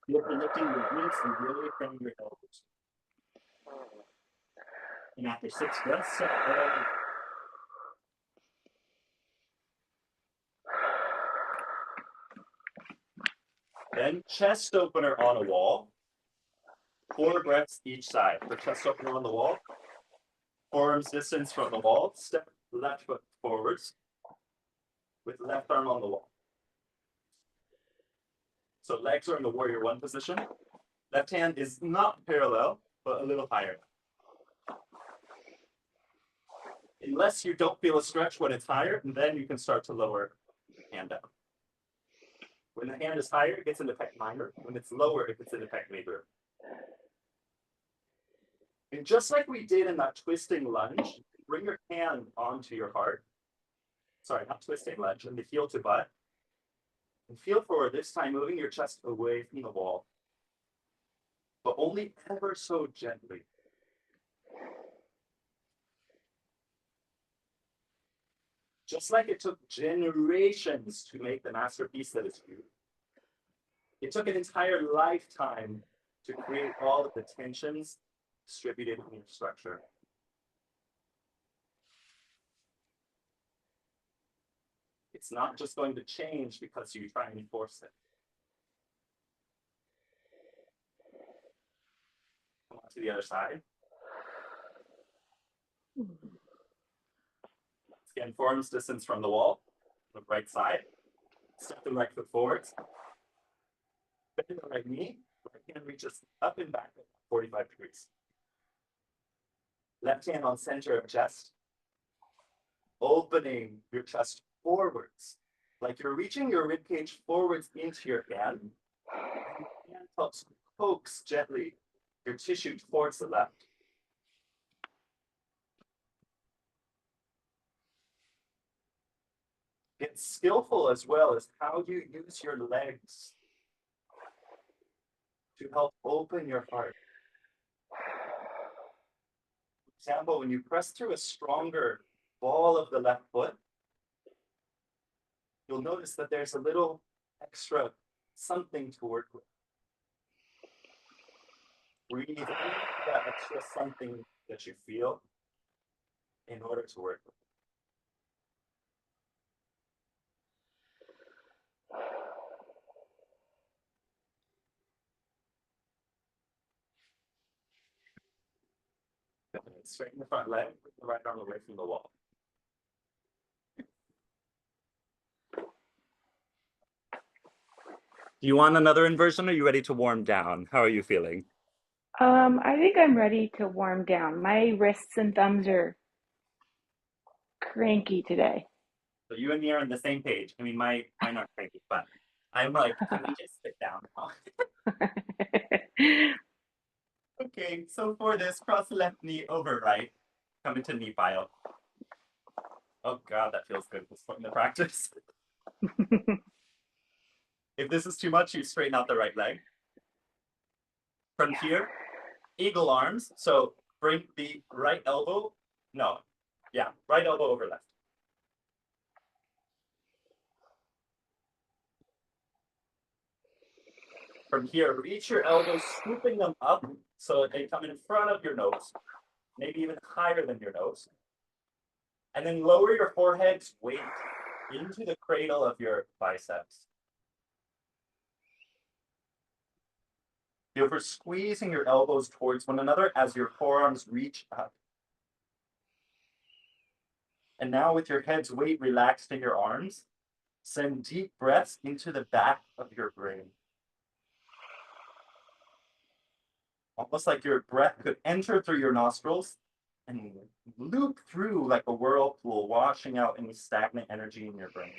Feel for lifting your wrists away from your elbows. And after 6 breaths, step all. Then chest opener on a wall. 4 breaths each side. For chest opener on the wall, forearms distance from the wall, step left foot forwards with left arm on the wall. So legs are in the warrior 1 position. Left hand is not parallel, but a little higher. Unless you don't feel a stretch when it's higher, then you can start to lower hand down. When the hand is higher, it gets into pec minor. When it's lower, it gets into pec major. And just like we did in that twisting lunge, bring your hand onto your heart. Sorry, not twisting lunge, and the heel to butt. And feel forward, this time moving your chest away from the wall, but only ever so gently. Just like it took generations to make the masterpiece that is you, it took an entire lifetime to create all of the tensions distributed in your structure. It's not just going to change because you try and force it. Come on to the other side. Again, forearms distance from the wall, the right side. Step the right foot forwards. Bend the right knee. Right hand reaches up and back at 45 degrees. Left hand on center of chest. Opening your chest forwards. Like you're reaching your rib cage forwards into your hand. And your hand helps coax gently your tissue towards the left. Get skillful as well as how you use your legs to help open your heart. For example, when you press through a stronger ball of the left foot, you'll notice that there's a little extra something to work with. Breathe into that extra something that you feel in order to work with. Straighten the front leg, put the right arm away from the wall. Do you want another inversion or are you ready to warm down? How are you feeling? I think I'm ready to warm down. My wrists and thumbs are cranky today. So you and me are on the same page. I mean, mine aren't cranky, but I'm like, can we just sit down now? Okay, so for this, cross the left knee over right. Come into knee pile. Oh God, that feels good at this point in the practice. If this is too much, you straighten out the right leg. From here, eagle arms. So bring the right elbow. No, yeah, right elbow over left. From here, reach your elbows, scooping them up so they come in front of your nose, maybe even higher than your nose. And then lower your forehead's weight into the cradle of your biceps. Feel for squeezing your elbows towards one another as your forearms reach up. And now with your head's weight relaxed in your arms, send deep breaths into the back of your brain. Almost like your breath could enter through your nostrils and loop through like a whirlpool, washing out any stagnant energy in your brain.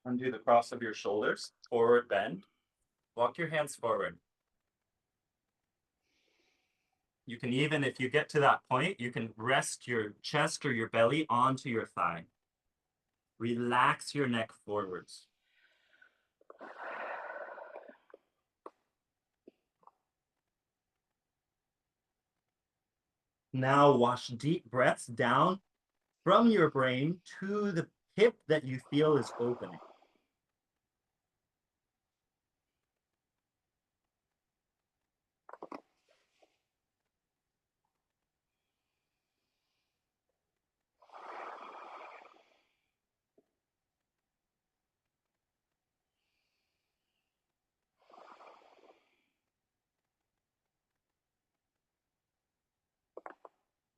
Undo the cross of your shoulders, forward bend. Walk your hands forward. You can even, if you get to that point, you can rest your chest or your belly onto your thigh. Relax your neck forwards. Now wash deep breaths down from your brain to the hip that you feel is opening.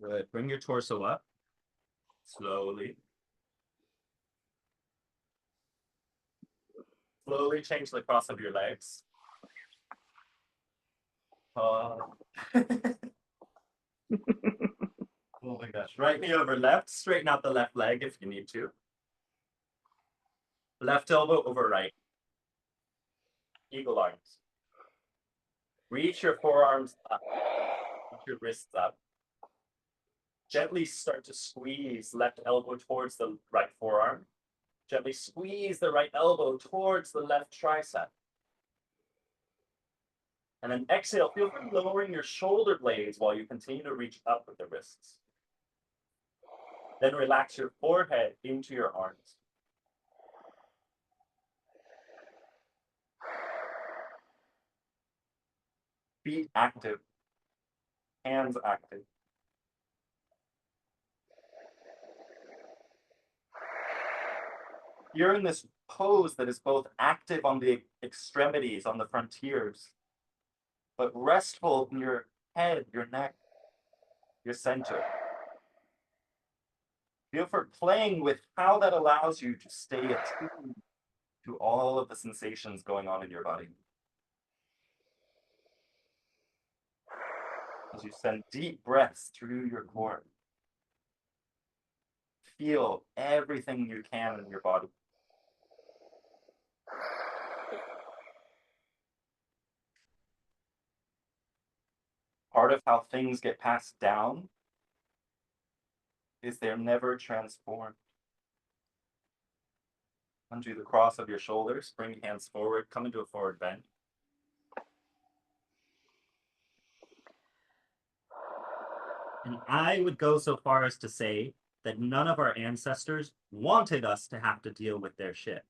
Good. Bring your torso up slowly. Slowly change the cross of your legs. Oh my gosh. Right knee over left. Straighten out the left leg if you need to. Left elbow over right. Eagle arms. Reach your forearms up. Reach your wrists up. Gently start to squeeze left elbow towards the right forearm. Gently squeeze the right elbow towards the left tricep. And then exhale, feel free lowering your shoulder blades while you continue to reach up with the wrists. Then relax your forehead into your arms. Feet active, hands active. You're in this pose that is both active on the extremities, on the frontiers, but restful in your head, your neck, your center. Feel for playing with how that allows you to stay attuned to all of the sensations going on in your body. As you send deep breaths through your core, feel everything you can in your body. Part of how things get passed down is they're never transformed. Undo the cross of your shoulders, bring hands forward, come into a forward bend. And I would go so far as to say that none of our ancestors wanted us to have to deal with their shit.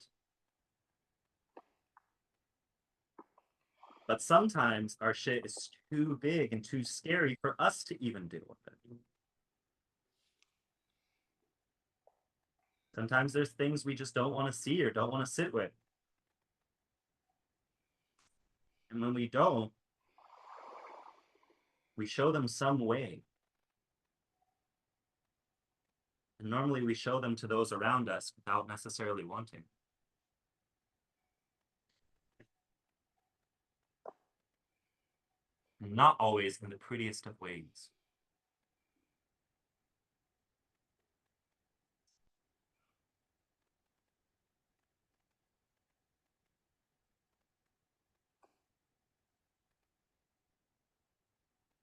But sometimes our shit is too big and too scary for us to even deal with it. Sometimes there's things we just don't want to see or don't want to sit with. And when we don't, we show them some way. And normally we show them to those around us without necessarily wanting. And not always in the prettiest of ways.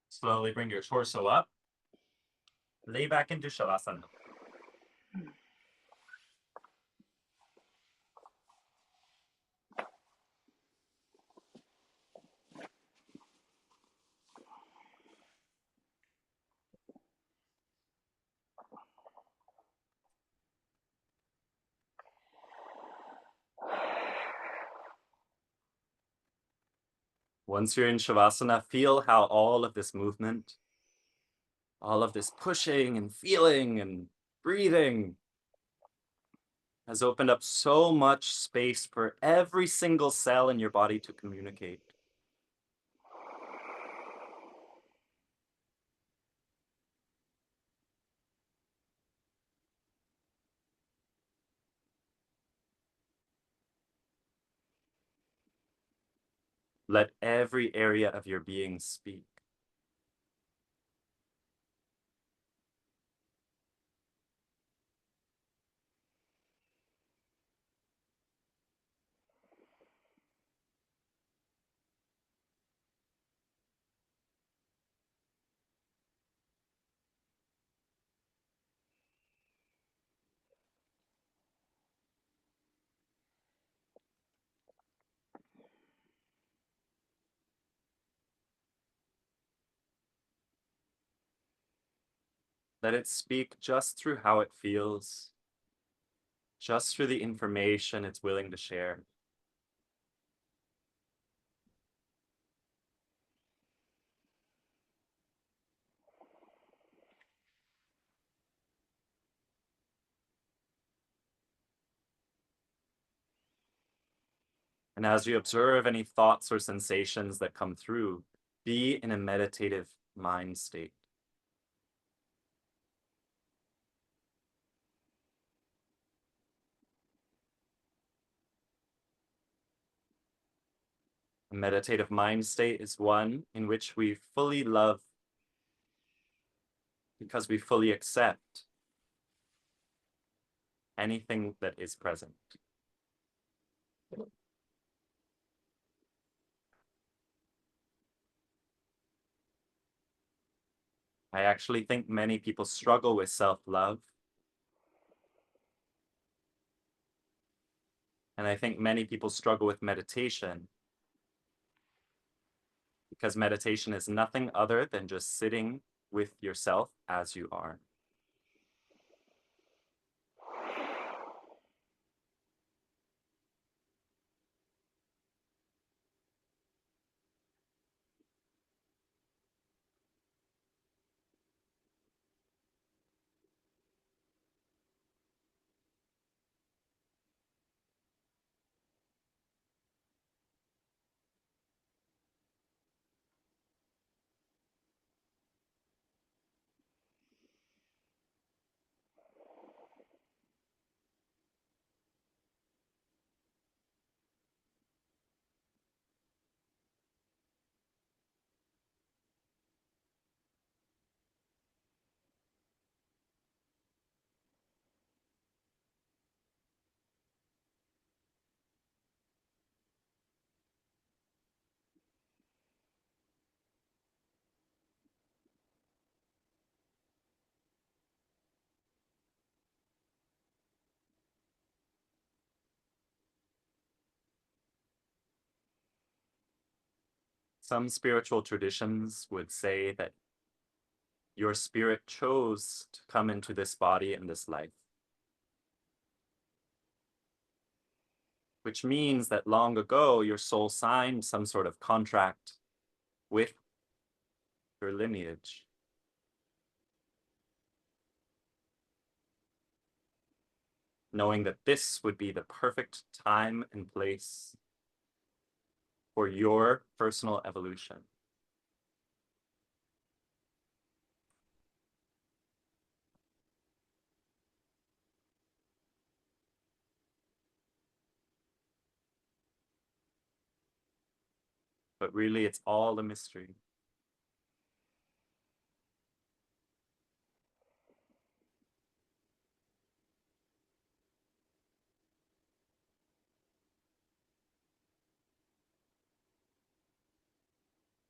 Slowly bring your torso up. Lay back into Shavasana. Once you're in Shavasana, feel how all of this movement, all of this pushing and feeling and breathing has opened up so much space for every single cell in your body to communicate. Let every area of your being speak. Let it speak just through how it feels, just through the information it's willing to share. And as you observe any thoughts or sensations that come through, be in a meditative mind state. A meditative mind state is one in which we fully love because we fully accept anything that is present. I actually think many people struggle with self-love. And I think many people struggle with meditation because meditation is nothing other than just sitting with yourself as you are. Some spiritual traditions would say that your spirit chose to come into this body and this life, which means that long ago your soul signed some sort of contract with your lineage. Knowing that this would be the perfect time and place for your personal evolution. But really, it's all a mystery.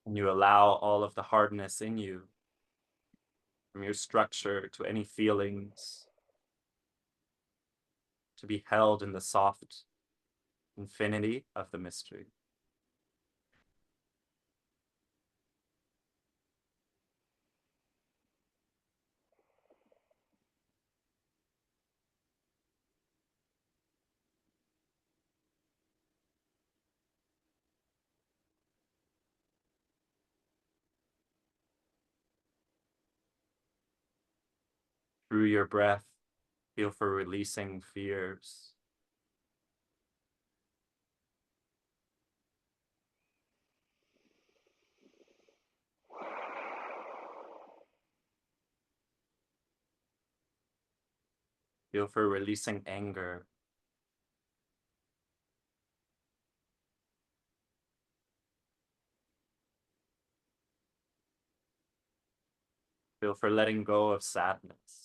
And you allow all of the hardness in you, from your structure to any feelings, to be held in the soft infinity of the mystery. Through your breath, feel for releasing fears. Feel for releasing anger. Feel for letting go of sadness.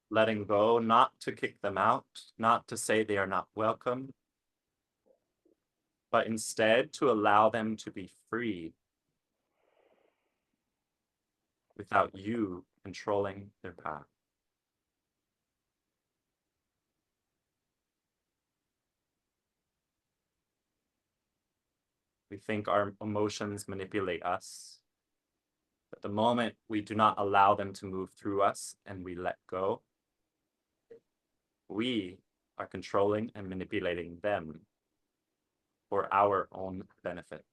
Letting go, not to kick them out, not to say they are not welcome, but instead to allow them to be free without you controlling their path. We think our emotions manipulate us, but the moment we do not allow them to move through us and we let go, we are controlling and manipulating them for our own benefit.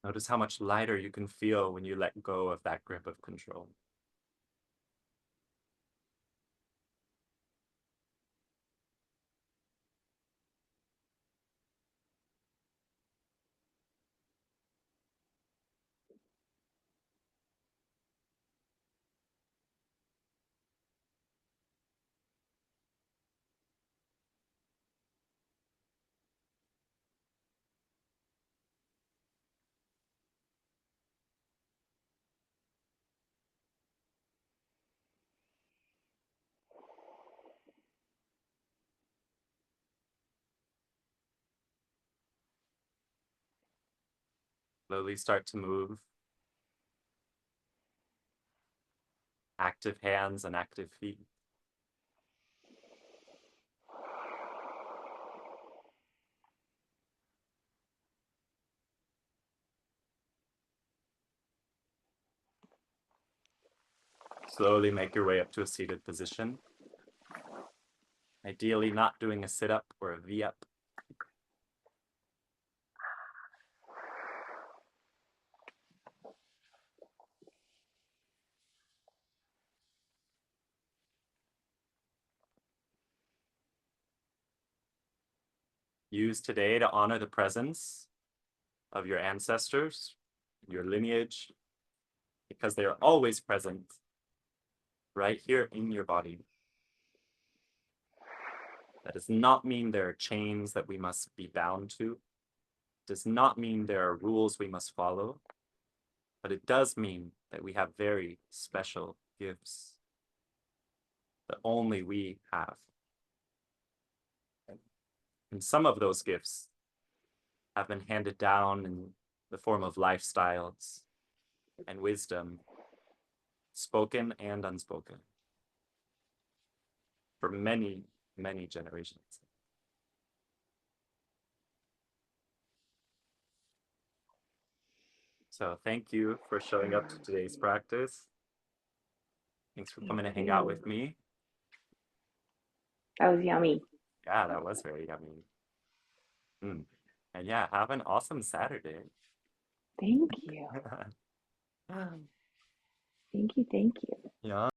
Notice how much lighter you can feel when you let go of that grip of control. Slowly start to move. Active hands and active feet. Slowly make your way up to a seated position. Ideally not doing a sit-up or a V-up. Use today to honor the presence of your ancestors, your lineage, because they are always present right here in your body. That does not mean there are chains that we must be bound to. It does not mean there are rules we must follow, but it does mean that we have very special gifts. that only we have. And some of those gifts have been handed down in the form of lifestyles and wisdom, spoken and unspoken, for many, many generations. So thank you for showing up to today's practice. Thanks for Thank coming to hang out you. with me. That was yummy. Yeah, that was very yummy. Mm. And yeah, have an awesome Saturday. Thank you. Thank you. Thank you. Yeah.